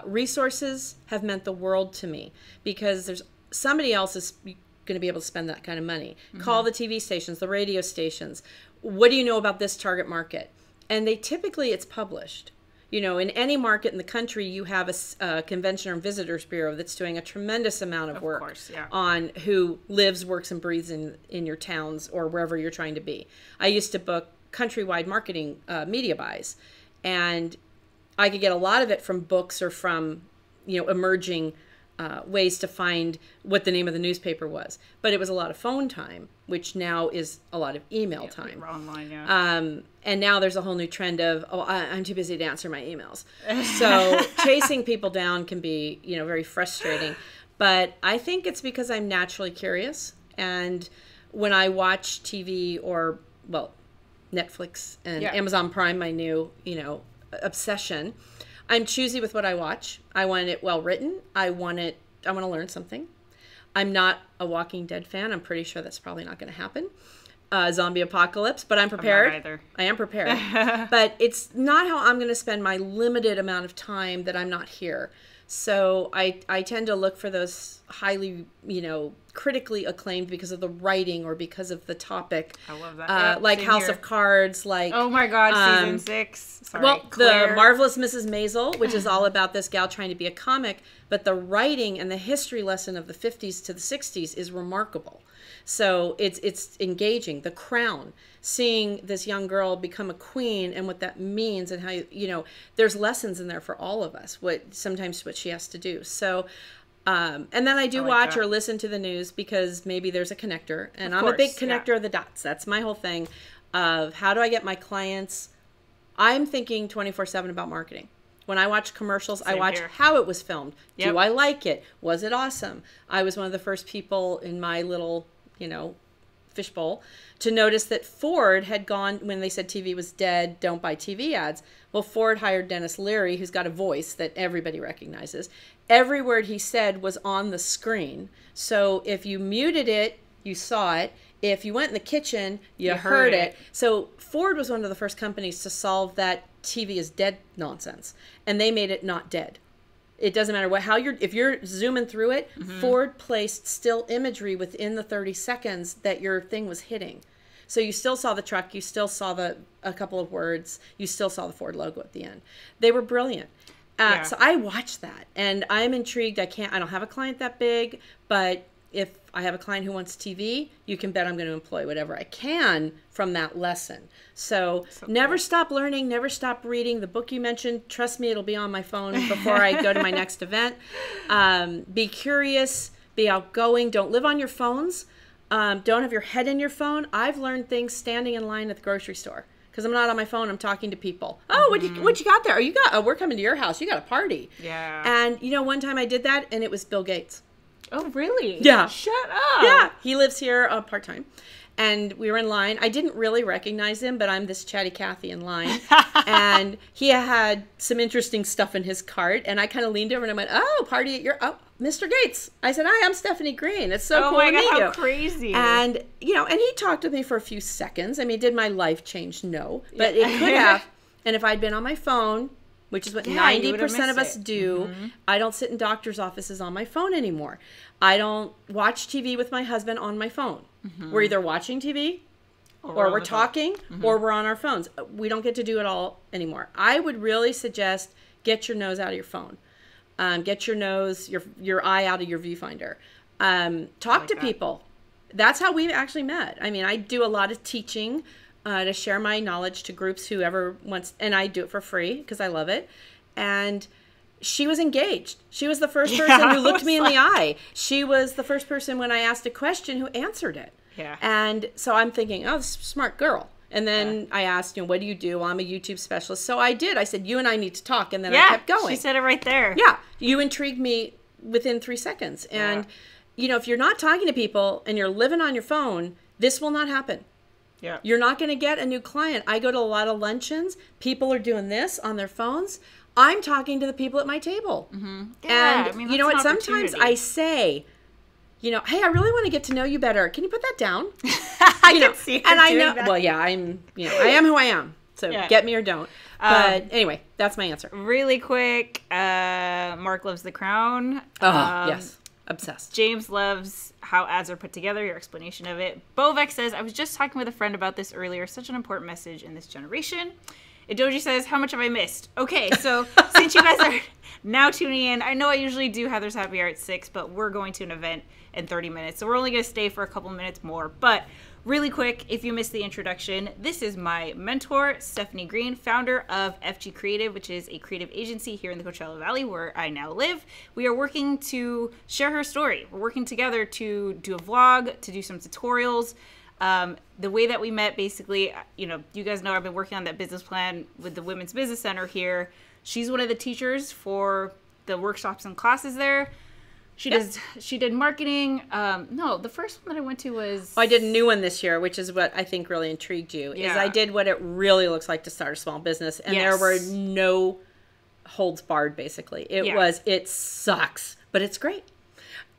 S1: resources have meant the world to me, because there's somebody else is going to be able to spend that kind of money. Call the TV stations, the radio stations. What do you know about this target market? And they typically, it's published. You know, in any market in the country, you have a Convention and Visitors Bureau that's doing a tremendous amount of work on who lives, works, and breathes in your towns or wherever you're trying to be. I used to book countrywide marketing media buys, and I could get a lot of it from books or from, you know, emerging ways to find what the name of the newspaper was. But it was a lot of phone time, which now is a lot of email time. Online, and now there's a whole new trend of, I'm too busy to answer my emails. So chasing people down can be, you know, very frustrating. But I think it's because I'm naturally curious. And when I watch TV or, well, Netflix and Amazon Prime, my new, you know, obsession, I'm choosy with what I watch. I want it well written. I want to learn something. I'm not a Walking Dead fan. I'm pretty sure that's probably not going to happen. Zombie apocalypse, but I'm prepared. I'm not either. I am prepared. But it's not how I'm going to spend my limited amount of time that I'm not here. So I tend to look for those highly, you know, critically acclaimed because of the writing or because of the topic. I love that. Like House of Cards, like...
S2: Oh my God, season 6. Sorry,
S1: well,
S2: Claire.
S1: The Marvelous Mrs. Maisel, which is all about this gal trying to be a comic, but the writing and the history lesson of the 50s to the 60s is remarkable. So it's engaging. The Crown, seeing this young girl become a queen and what that means and how, you know, there's lessons in there for all of us, sometimes what she has to do. So, and then I do watch or listen to the news because maybe there's a connector, and I'm a big connector of the dots. That's my whole thing of how do I get my clients. I'm thinking 24/7 about marketing. When I watch commercials, I watch how it was filmed. Do I like it? Was it awesome? I was one of the first people in my little, you know, fishbowl to notice that Ford had gone, when they said TV was dead, don't buy TV ads. Well, Ford hired Dennis Leary, who's got a voice that everybody recognizes. Every word he said was on the screen. So if you muted it, you saw it. If you went in the kitchen, you heard it. So Ford was one of the first companies to solve that TV is dead nonsense. And they made it not dead. It doesn't matter if you're zooming through it, Ford placed still imagery within the 30 seconds that your thing was hitting. So you still saw the truck, you still saw a couple of words, you still saw the Ford logo at the end. They were brilliant. So I watched that, and I'm intrigued. I don't have a client that big, but if I have a client who wants TV, you can bet I'm going to employ whatever I can from that lesson. So never stop learning, never stop reading. The book you mentioned, trust me, it'll be on my phone before I go to my next event. Be curious, be outgoing. Don't live on your phones. Don't have your head in your phone. I've learned things standing in line at the grocery store because I'm not on my phone. I'm talking to people. Oh, what you got there? We're coming to your house. You got a party. Yeah. And you know, one time I did that, and it was Bill Gates.
S2: Oh, really?
S1: Yeah.
S2: Shut up.
S1: Yeah. He lives here part-time. And we were in line. I didn't really recognize him, but I'm this chatty Cathy in line. And he had some interesting stuff in his cart. And I kind of leaned over and I went, oh, party at your, oh, Mr. Gates. I said, hi, I'm Stephanie Green. It's so cool to meet you.
S2: How crazy.
S1: And, you know, and he talked with me for a few seconds. I mean, did my life change? No. But it could have. And if I'd been on my phone, which is what 90% of us do, I don't sit in doctor's offices on my phone anymore. I don't watch TV with my husband on my phone. We're either watching TV or we're talking or we're on our phones. We don't get to do it all anymore. I would really suggest get your nose out of your phone. Get your nose, your eye out of your viewfinder. Talk to people. That's how we actually met. I mean, I do a lot of teaching to share my knowledge to groups, whoever wants, and I do it for free because I love it. And she was engaged. She was the first person who looked me in the eye. She was the first person when I asked a question who answered it. Yeah. And so I'm thinking, oh, smart girl. And then I asked, you know, what do you do? Well, I'm a YouTube specialist. So I did. I said, you and I need to talk. And then I kept going.
S2: She said it right there.
S1: Yeah. You intrigued me within 3 seconds. And, you know, if you're not talking to people and you're living on your phone, this will not happen. Yeah. You're not going to get a new client. I go to a lot of luncheons. People are doing this on their phones. I'm talking to the people at my table.
S2: Yeah,
S1: and, I mean, you know what? Sometimes I say, you know, hey, I really want to get to know you better. Can you put that down?
S2: I can see her doing that.
S1: Well, yeah, I'm, you know, I am who I am. So get me or don't. But anyway, that's my answer.
S2: Really quick, Mark loves The Crown.
S1: Yes. Obsessed.
S2: James loves how ads are put together, your explanation of it. Bovek says, I was just talking with a friend about this earlier. Such an important message in this generation. Idoji says, how much have I missed? Okay, so since you guys are now tuning in, I know I usually do Heather's Happy Hour at 6, but we're going to an event in 30 minutes. So we're only going to stay for a couple minutes more. But really quick, if you missed the introduction, this is my mentor, Stephanie Green, founder of FG Creative, which is a creative agency here in the Coachella Valley where I now live. We are working to share her story. We're working together to do a vlog, to do some tutorials. The way that we met, basically, you know, you guys know I've been working on that business plan with the Women's Business Center here. She's one of the teachers for the workshops and classes there. She did marketing. No, the first one that I went to was...
S1: I did a new one this year, which is what I think really intrigued you. Is I did what it really looks like to start a small business. And there were no holds barred, basically. It sucks, but it's great.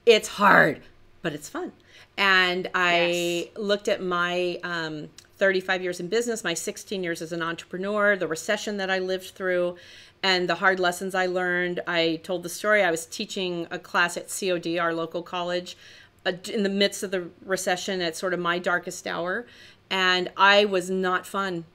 S1: It's hard, but it's fun. And I looked at my 35 years in business, my 16 years as an entrepreneur, the recession that I lived through, and the hard lessons I learned. I told the story. I was teaching a class at COD, our local college, in the midst of the recession at sort of my darkest hour. And I was not fun.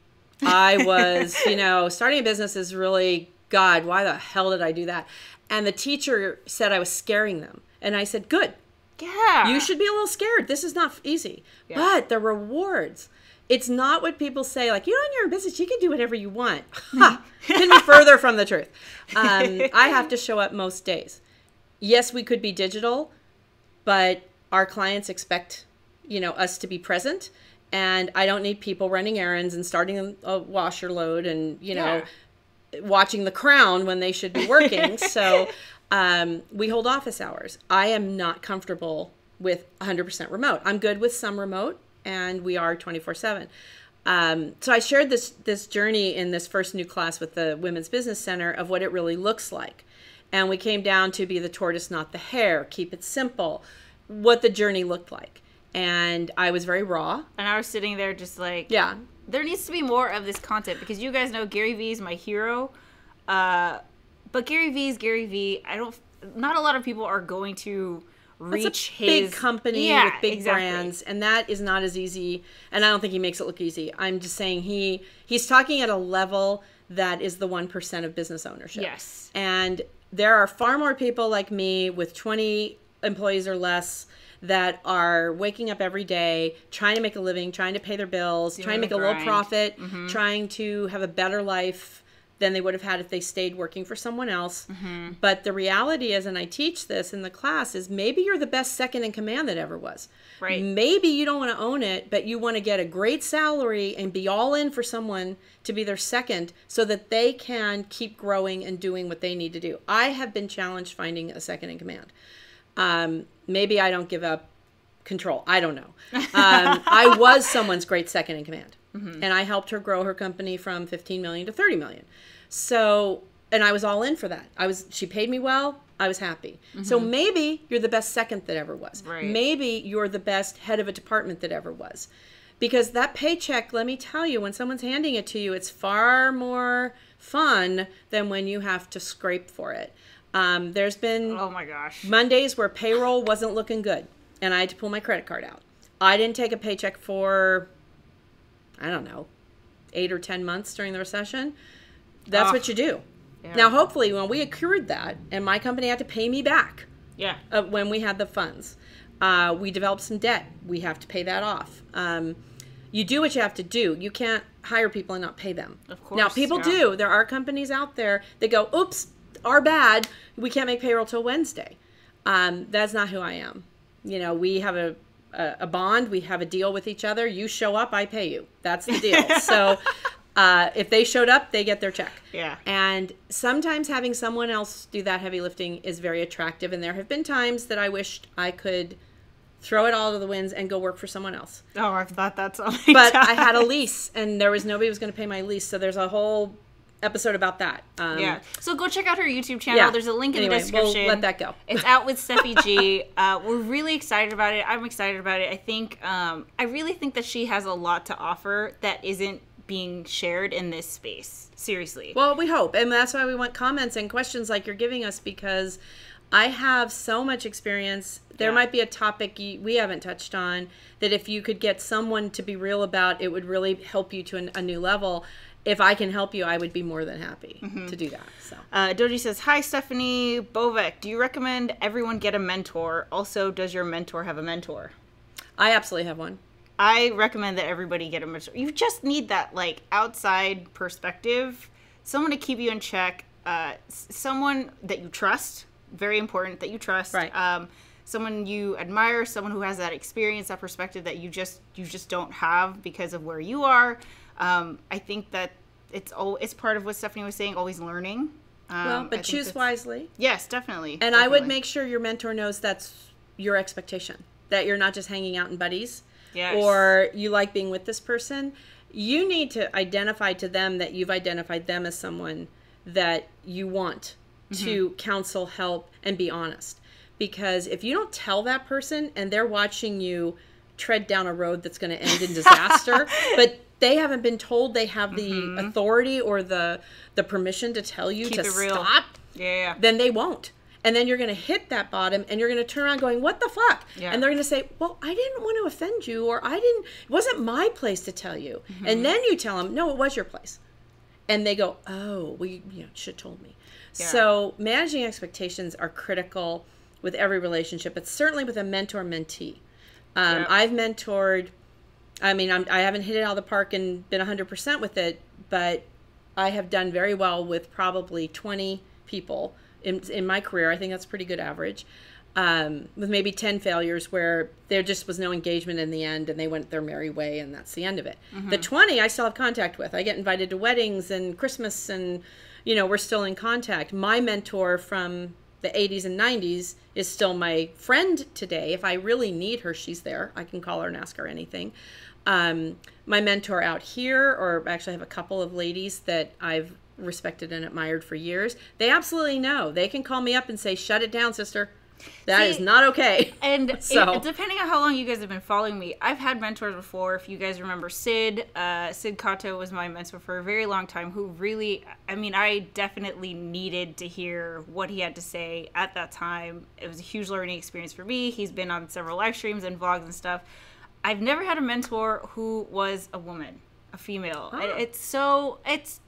S1: I was, you know, starting a business is really, God, why the hell did I do that? And the teacher said I was scaring them. And I said, good.
S2: Yeah.
S1: You should be a little scared. This is not easy. Yeah. But the rewards, it's not what people say, like, you know, in your business, you can do whatever you want. Ha! Couldn't be further from the truth. I have to show up most days. Yes, we could be digital, but our clients expect, you know, us to be present. And I don't need people running errands and starting a washer load and, you know, watching The Crown when they should be working. So we hold office hours. I am not comfortable with 100% remote. I'm good with some remote, and we are 24/7. So I shared this journey in this first new class with the Women's Business Center of what it really looks like. And we came down to be the tortoise, not the hare, keep it simple, what the journey looked like. And I was very raw.
S2: And I was sitting there just like, there needs to be more of this content, because you guys know Gary Vee is my hero. But Gary Vee is Gary Vee. Not a lot of people are going to reach his
S1: big company with big brands, and that is not as easy. And I don't think he makes it look easy. I'm just saying he's talking at a level that is the 1% of business ownership.
S2: Yes.
S1: And there are far more people like me with 20 employees or less that are waking up every day, trying to make a living, trying to pay their bills, trying to make a little profit, trying to have a better life than they would have had if they stayed working for someone else. But the reality is, and I teach this in the class, is maybe you're the best second in command that ever was.
S2: Right.
S1: Maybe you don't want to own it, but you want to get a great salary and be all in for someone to be their second so that they can keep growing and doing what they need to do. I have been challenged finding a second in command. Maybe I don't give up control. I don't know. I was someone's great second in command. And I helped her grow her company from 15 million to 30 million. So, and I was all in for that. She paid me well. I was happy. So maybe you're the best second that ever was.
S2: Right.
S1: Maybe you're the best head of a department that ever was. Because that paycheck, let me tell you, when someone's handing it to you, it's far more fun than when you have to scrape for it. There's been
S2: oh my gosh,
S1: Mondays where payroll wasn't looking good and I had to pull my credit card out. I didn't take a paycheck for, I don't know, 8 or 10 months during the recession. That's what you do. Yeah. Now, hopefully, when we accrued that, and my company had to pay me back when we had the funds, we developed some debt. We have to pay that off. You do what you have to do. You can't hire people and not pay them. Of course. Now, people do. There are companies out there that go, oops, our bad. We can't make payroll till Wednesday. That's not who I am. You know, we have a bond. We have a deal with each other. You show up, I pay you. That's the deal. So if they showed up, they get their check. Yeah. And sometimes having someone else do that heavy lifting is very attractive. And there have been times that I wished I could throw it all to the winds and go work for someone else.
S2: Oh, I've thought that so many
S1: But
S2: times.
S1: I had a lease, and there was nobody who was going to pay my lease. So there's a whole episode about that.
S2: So go check out her YouTube channel. Yeah. There's a link in the description.
S1: We'll let that go.
S2: It's out with Steffi G. We're really excited about it. I'm excited about it. I think, I really think that she has a lot to offer that isn't being shared in this space. Seriously.
S1: Well, we hope. And that's why we want comments and questions like you're giving us, because I have so much experience. There might be a topic we haven't touched on that if you could get someone to be real about, it would really help you to a new level. If I can help you, I would be more than happy to do that. So,
S2: Doji says, hi, Stephanie Bovek. Do you recommend everyone get a mentor? Also, does your mentor have a mentor?
S1: I absolutely have one.
S2: I recommend that everybody get a mentor. You just need that, like, outside perspective, someone to keep you in check, someone that you trust. Very important that you trust. Right. Someone you admire, someone who has that experience, that perspective that you just don't have because of where you are. I think that it's part of what Stephanie was saying, always learning.
S1: But choose wisely.
S2: Yes, definitely.
S1: And I would make sure your mentor knows that's your expectation, that you're not just hanging out in buddies. Yes. Or you like being with this person. You need to identify to them that you've identified them as someone that you want to counsel, help, and be honest. Because if you don't tell that person and they're watching you tread down a road that's going to end in disaster, but they haven't been told they have the authority or the permission to tell you to stop, then they won't. And then you're going to hit that bottom and you're going to turn around going, what the fuck? Yeah. And they're going to say, well, I didn't want to offend you, or it wasn't my place to tell you. And then you tell them, no, it was your place. And they go, oh, well, you should have told me. Yeah. So managing expectations are critical with every relationship, but certainly with a mentor-mentee. I've mentored, I haven't hit it out of the park and been 100% with it, but I have done very well with probably 20 people in my career. I think that's a pretty good average, with maybe 10 failures where there just was no engagement in the end and they went their merry way and that's the end of it. The 20 I still have contact with. I get invited to weddings and Christmas and, we're still in contact. My mentor from the 80s and 90s is still my friend today. If I really need her, she's there. I can call her and ask her anything. My mentor out here, or actually I have a couple of ladies that I've respected and admired for years. They absolutely know. They can call me up and say, shut it down, sister. That is not okay.
S2: And depending on how long you guys have been following me, I've had mentors before. If you guys remember Sid Kato was my mentor for a very long time, who really, I definitely needed to hear what he had to say at that time. It was a huge learning experience for me. He's been on several live streams and vlogs and stuff. I've never had a mentor who was a woman, a female. Oh. It's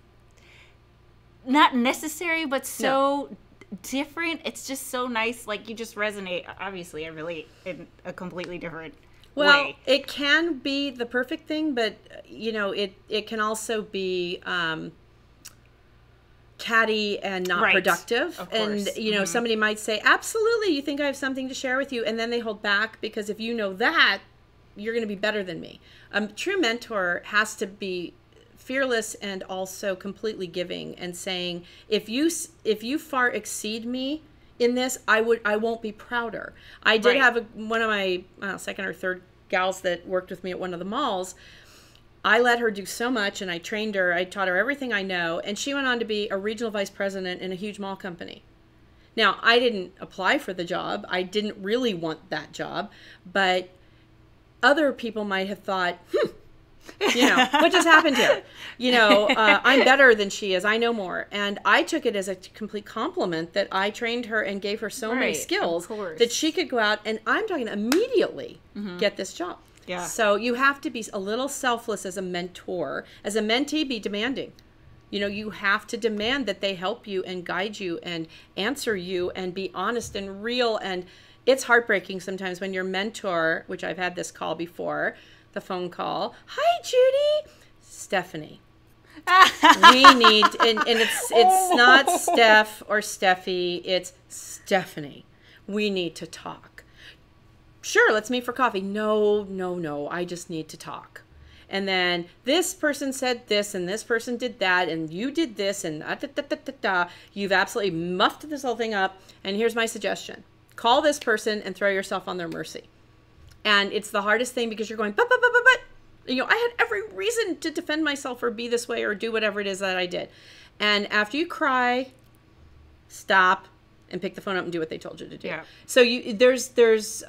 S2: not necessary, but so different. It's just so nice. Like, you just resonate. Obviously, I relate in a completely different way.
S1: It can be the perfect thing, but it can also be catty and not productive. Of course. And somebody might say, absolutely, you think I have something to share with you, and then they hold back because if you know that, you're going to be better than me. A true mentor has to be fearless and also completely giving and saying, if you far exceed me in this, I won't be prouder. I did have one of my second or third gals that worked with me at one of the malls. I let her do so much, and I trained her. I taught her everything I know, and she went on to be a regional vice president in a huge mall company. Now, I didn't apply for the job. I didn't really want that job, but other people might have thought, you know, what just happened here? You know, I'm better than she is. I know more. And I took it as a complete compliment that I trained her and gave her so many skills that she could go out and, I'm talking, immediately get this job. Yeah. So you have to be a little selfless as a mentor. As a mentee, be demanding. You know, you have to demand that they help you and guide you and answer you and be honest and real. And it's heartbreaking sometimes when your mentor, which I've had this call before, the phone call, "Hi, Judy, Stephanie. We need," and it's not Steph or Steffi, it's Stephanie. "We need to talk." "Sure, let's meet for coffee." No, I just need to talk. And then this person said this, and this person did that, and you did this, and you've absolutely muffed this whole thing up. And here's my suggestion. Call this person and throw yourself on their mercy. And it's the hardest thing because you're going, but, you know, I had every reason to defend myself or be this way or do whatever it is that I did. And after you cry, stop and pick the phone up and do what they told you to do. Yeah. So there's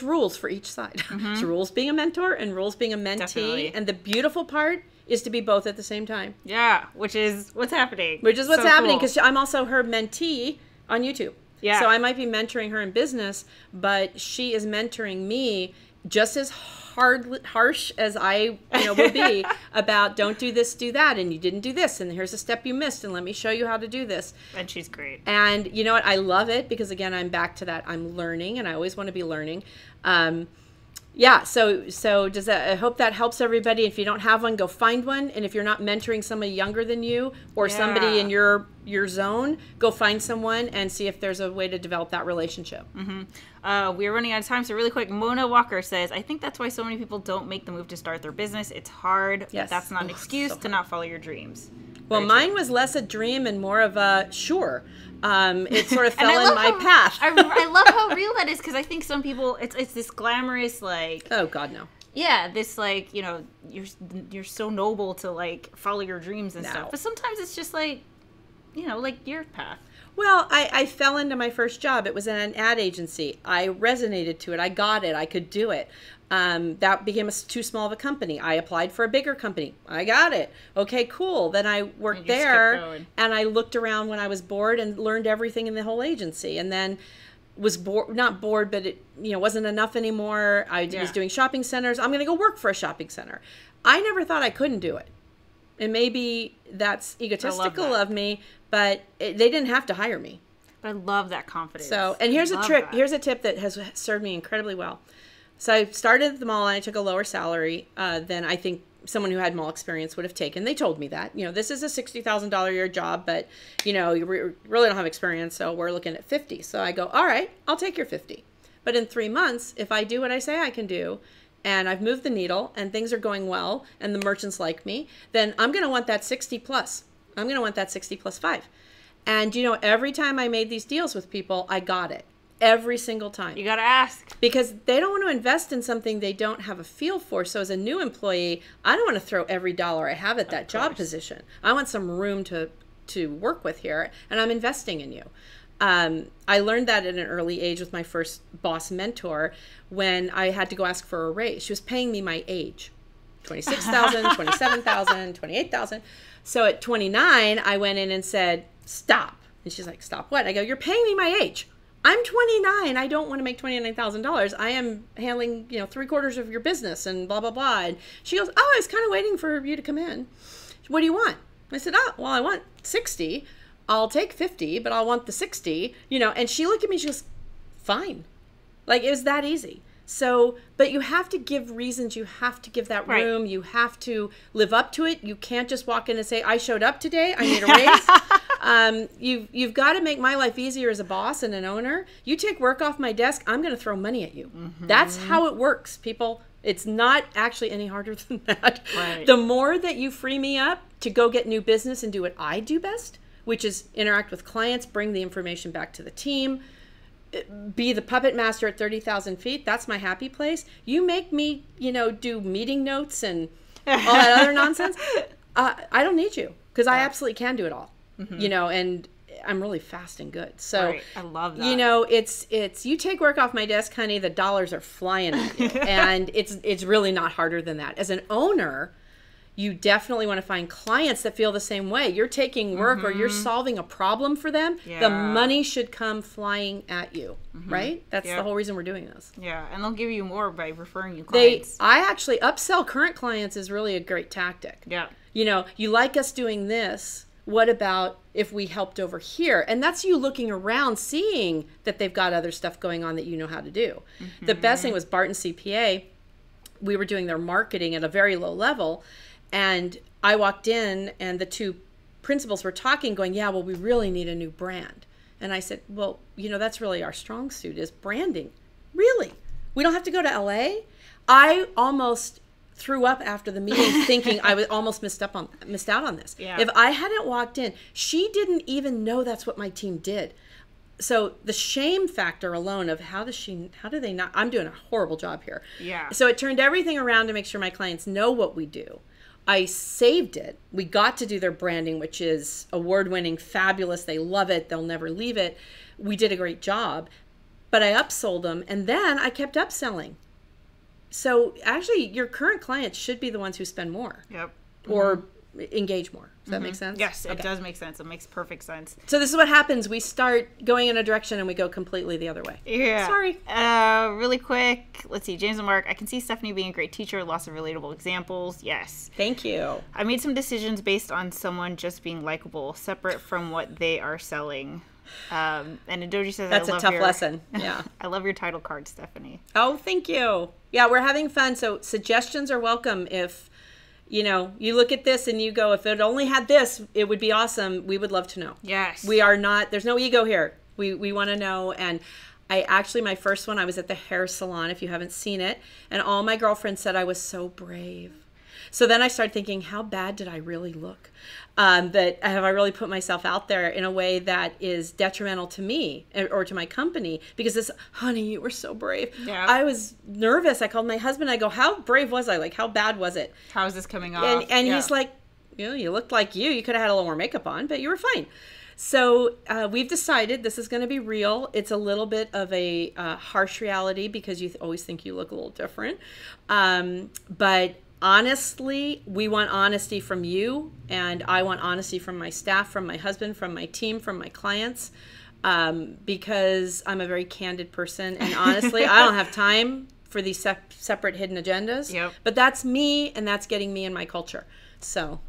S1: rules for each side. There's rules being a mentor and rules being a mentee. Definitely. And the beautiful part is to be both at the same time.
S2: Yeah, which is what's happening.
S1: Which is what's happening because I'm also her mentee on YouTube. Yeah. So I might be mentoring her in business, but she is mentoring me just as harsh as I will be about don't do this, do that, and you didn't do this, and here's a step you missed, and let me show you how to do this.
S2: And she's great.
S1: And you know what? I love it because, again, I'm back to that. I'm learning, and I always want to be learning. Yeah, so does that? I hope that helps everybody. If you don't have one, go find one. And if you're not mentoring somebody younger than you or somebody in your zone, go find someone and see if there's a way to develop that relationship.
S2: We're running out of time, so really quick, Mona Walker says, "I think that's why so many people don't make the move to start their business. It's hard, but that's not an excuse to not follow your dreams."
S1: Well, mine was less a dream and more of a sure. It sort of fell in my path.
S2: I love how real that is because I think some people, it's this glamorous, like...
S1: Oh, God, no.
S2: Yeah, this, like, you know, you're so noble to, like, follow your dreams and stuff. But sometimes it's just, like, you know, like your path.
S1: Well, I fell into my first job. It was in an ad agency. I resonated to it. I got it. I could do it. That became too small of a company. I applied for a bigger company. I got it. Okay, cool. Then I worked there, and I looked around when I was bored and learned everything in the whole agency. And then was not bored, but it wasn't enough anymore. I was doing shopping centers. I'm going to go work for a shopping center. I never thought I couldn't do it. And maybe that's egotistical of me, but they didn't have to hire me.
S2: But I love that confidence.
S1: So, and here's a trick. Here's a tip that has served me incredibly well. So I started at the mall and I took a lower salary than I think someone who had mall experience would have taken. They told me that, this is a $60,000 a year job, but you really don't have experience. So we're looking at 50. So I go, all right, I'll take your 50. But in 3 months, if I do what I say I can do, and I've moved the needle and things are going well and the merchants like me, then I'm going to want that 60 plus. I'm going to want that 60 plus 5. And every time I made these deals with people, I got it. Every single time.
S2: You got to ask.
S1: Because they don't want to invest in something they don't have a feel for. So as a new employee, I don't want to throw every dollar I have at that job position. I want some room to work with here, and I'm investing in you. I learned that at an early age with my first boss mentor when I had to go ask for a raise. She was paying me my age. $26,000, $27,000, $28,000. So at 29, I went in and said, stop. And she's like, stop what? I go, you're paying me my age. I'm 29. I don't want to make $29,000. I am handling, 3/4 of your business and blah, blah, blah. And she goes, oh, I was kind of waiting for you to come in. What do you want? I said, oh, well, I want 60. I'll take 50, but I'll want the 60, and she looked at me, she goes, fine. Like, it was that easy. So, but you have to give reasons. You have to give that room. Right. You have to live up to it. You can't just walk in and say, I showed up today. I need a raise. You've got to make my life easier as a boss and an owner. You take work off my desk, I'm going to throw money at you. Mm-hmm. That's how it works, people. It's not actually any harder than that. Right. The more that you free me up to go get new business and do what I do best, which is interact with clients, bring the information back to the team, be the puppet master at 30,000 feet. That's my happy place. You make me, do meeting notes and all that other nonsense. I don't need you, because I absolutely can do it all, and I'm really fast and good. So
S2: right. I love that.
S1: It's you take work off my desk, honey, the dollars are flying at you. And it's really not harder than that. As an owner, you definitely want to find clients that feel the same way. You're taking work or you're solving a problem for them. Yeah. The money should come flying at you, right? That's the whole reason we're doing this.
S2: Yeah, and they'll give you more by referring you clients.
S1: I actually upsell current clients is really a great tactic.
S2: Yeah.
S1: You like us doing this. What about if we helped over here? And that's you looking around, seeing that they've got other stuff going on that you know how to do. The best thing was Barton CPA. We were doing their marketing at a very low level. And I walked in and the two principals were talking, going, yeah, well, we really need a new brand. And I said, well, that's really our strong suit is branding. Really? We don't have to go to LA? I almost threw up after the meeting thinking I was almost missed out on this. Yeah. If I hadn't walked in, she didn't even know that's what my team did. So the shame factor alone of how do they not, I'm doing a horrible job here.
S2: Yeah.
S1: So it turned everything around to make sure my clients know what we do. I saved it. We got to do their branding, which is award-winning, fabulous. They love it. They'll never leave it. We did a great job, but I upsold them, and then I kept upselling. So actually, your current clients should be the ones who spend more.
S2: Yep.
S1: Or engage more. Does that make sense?
S2: Yes, it does make sense. It makes perfect sense.
S1: So this is what happens. We start going in a direction and we go completely the other way.
S2: Yeah.
S1: Sorry.
S2: Really quick. Let's see. James and Mark. I can see Stephanie being a great teacher. Lots of relatable examples. Yes.
S1: Thank you.
S2: I made some decisions based on someone just being likable, separate from what they are selling. And Doji says,
S1: that's a tough lesson. Yeah.
S2: I love your title card, Stephanie.
S1: Oh, thank you. Yeah, we're having fun. So suggestions are welcome. If you look at this and you go, if it only had this, it would be awesome. We would love to know.
S2: Yes.
S1: We are not, there's no ego here. We want to know. And my first one, I was at the hair salon, if you haven't seen it. And all my girlfriends said I was so brave. So then I started thinking, how bad did I really look? That have I really put myself out there in a way that is detrimental to me or to my company? Because honey, you were so brave. Yeah. I was nervous. I called my husband. I go, how brave was I? Like, how bad was it?
S2: How is this coming off?
S1: And he's like, you looked like you could have had a little more makeup on, but you were fine. So we've decided this is going to be real. It's a little bit of a harsh reality because you always think you look a little different. But honestly, we want honesty from you, and I want honesty from my staff, from my husband, from my team, from my clients, because I'm a very candid person, and honestly, I don't have time for these separate hidden agendas. Yep. But that's me, and that's getting me in my culture. So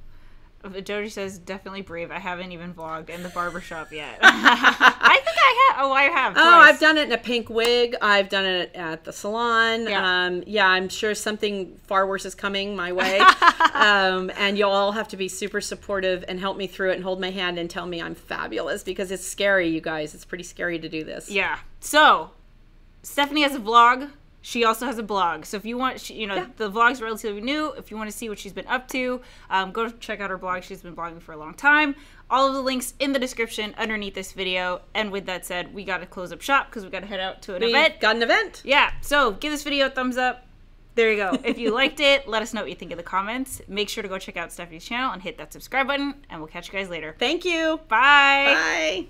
S2: Jody says, definitely brave. I haven't even vlogged in the barbershop yet. I think I have. Oh, I have. Twice.
S1: Oh, I've done it in a pink wig. I've done it at the salon. Yeah, I'm sure something far worse is coming my way. And you'll all have to be super supportive and help me through it and hold my hand and tell me I'm fabulous, because it's scary, you guys. It's pretty scary to do this.
S2: Yeah. So, Stephanie has a vlog. She also has a blog. So if you want, the vlog's relatively new. If you want to see what she's been up to, go check out her blog. She's been blogging for a long time. All of the links in the description underneath this video. And with that said, we got to close up shop because we got to head out to an event.
S1: Got an event.
S2: Yeah. So give this video a thumbs up. There you go. If you liked it, let us know what you think in the comments. Make sure to go check out Stephanie's channel and hit that subscribe button. And we'll catch you guys later.
S1: Thank you.
S2: Bye.
S1: Bye.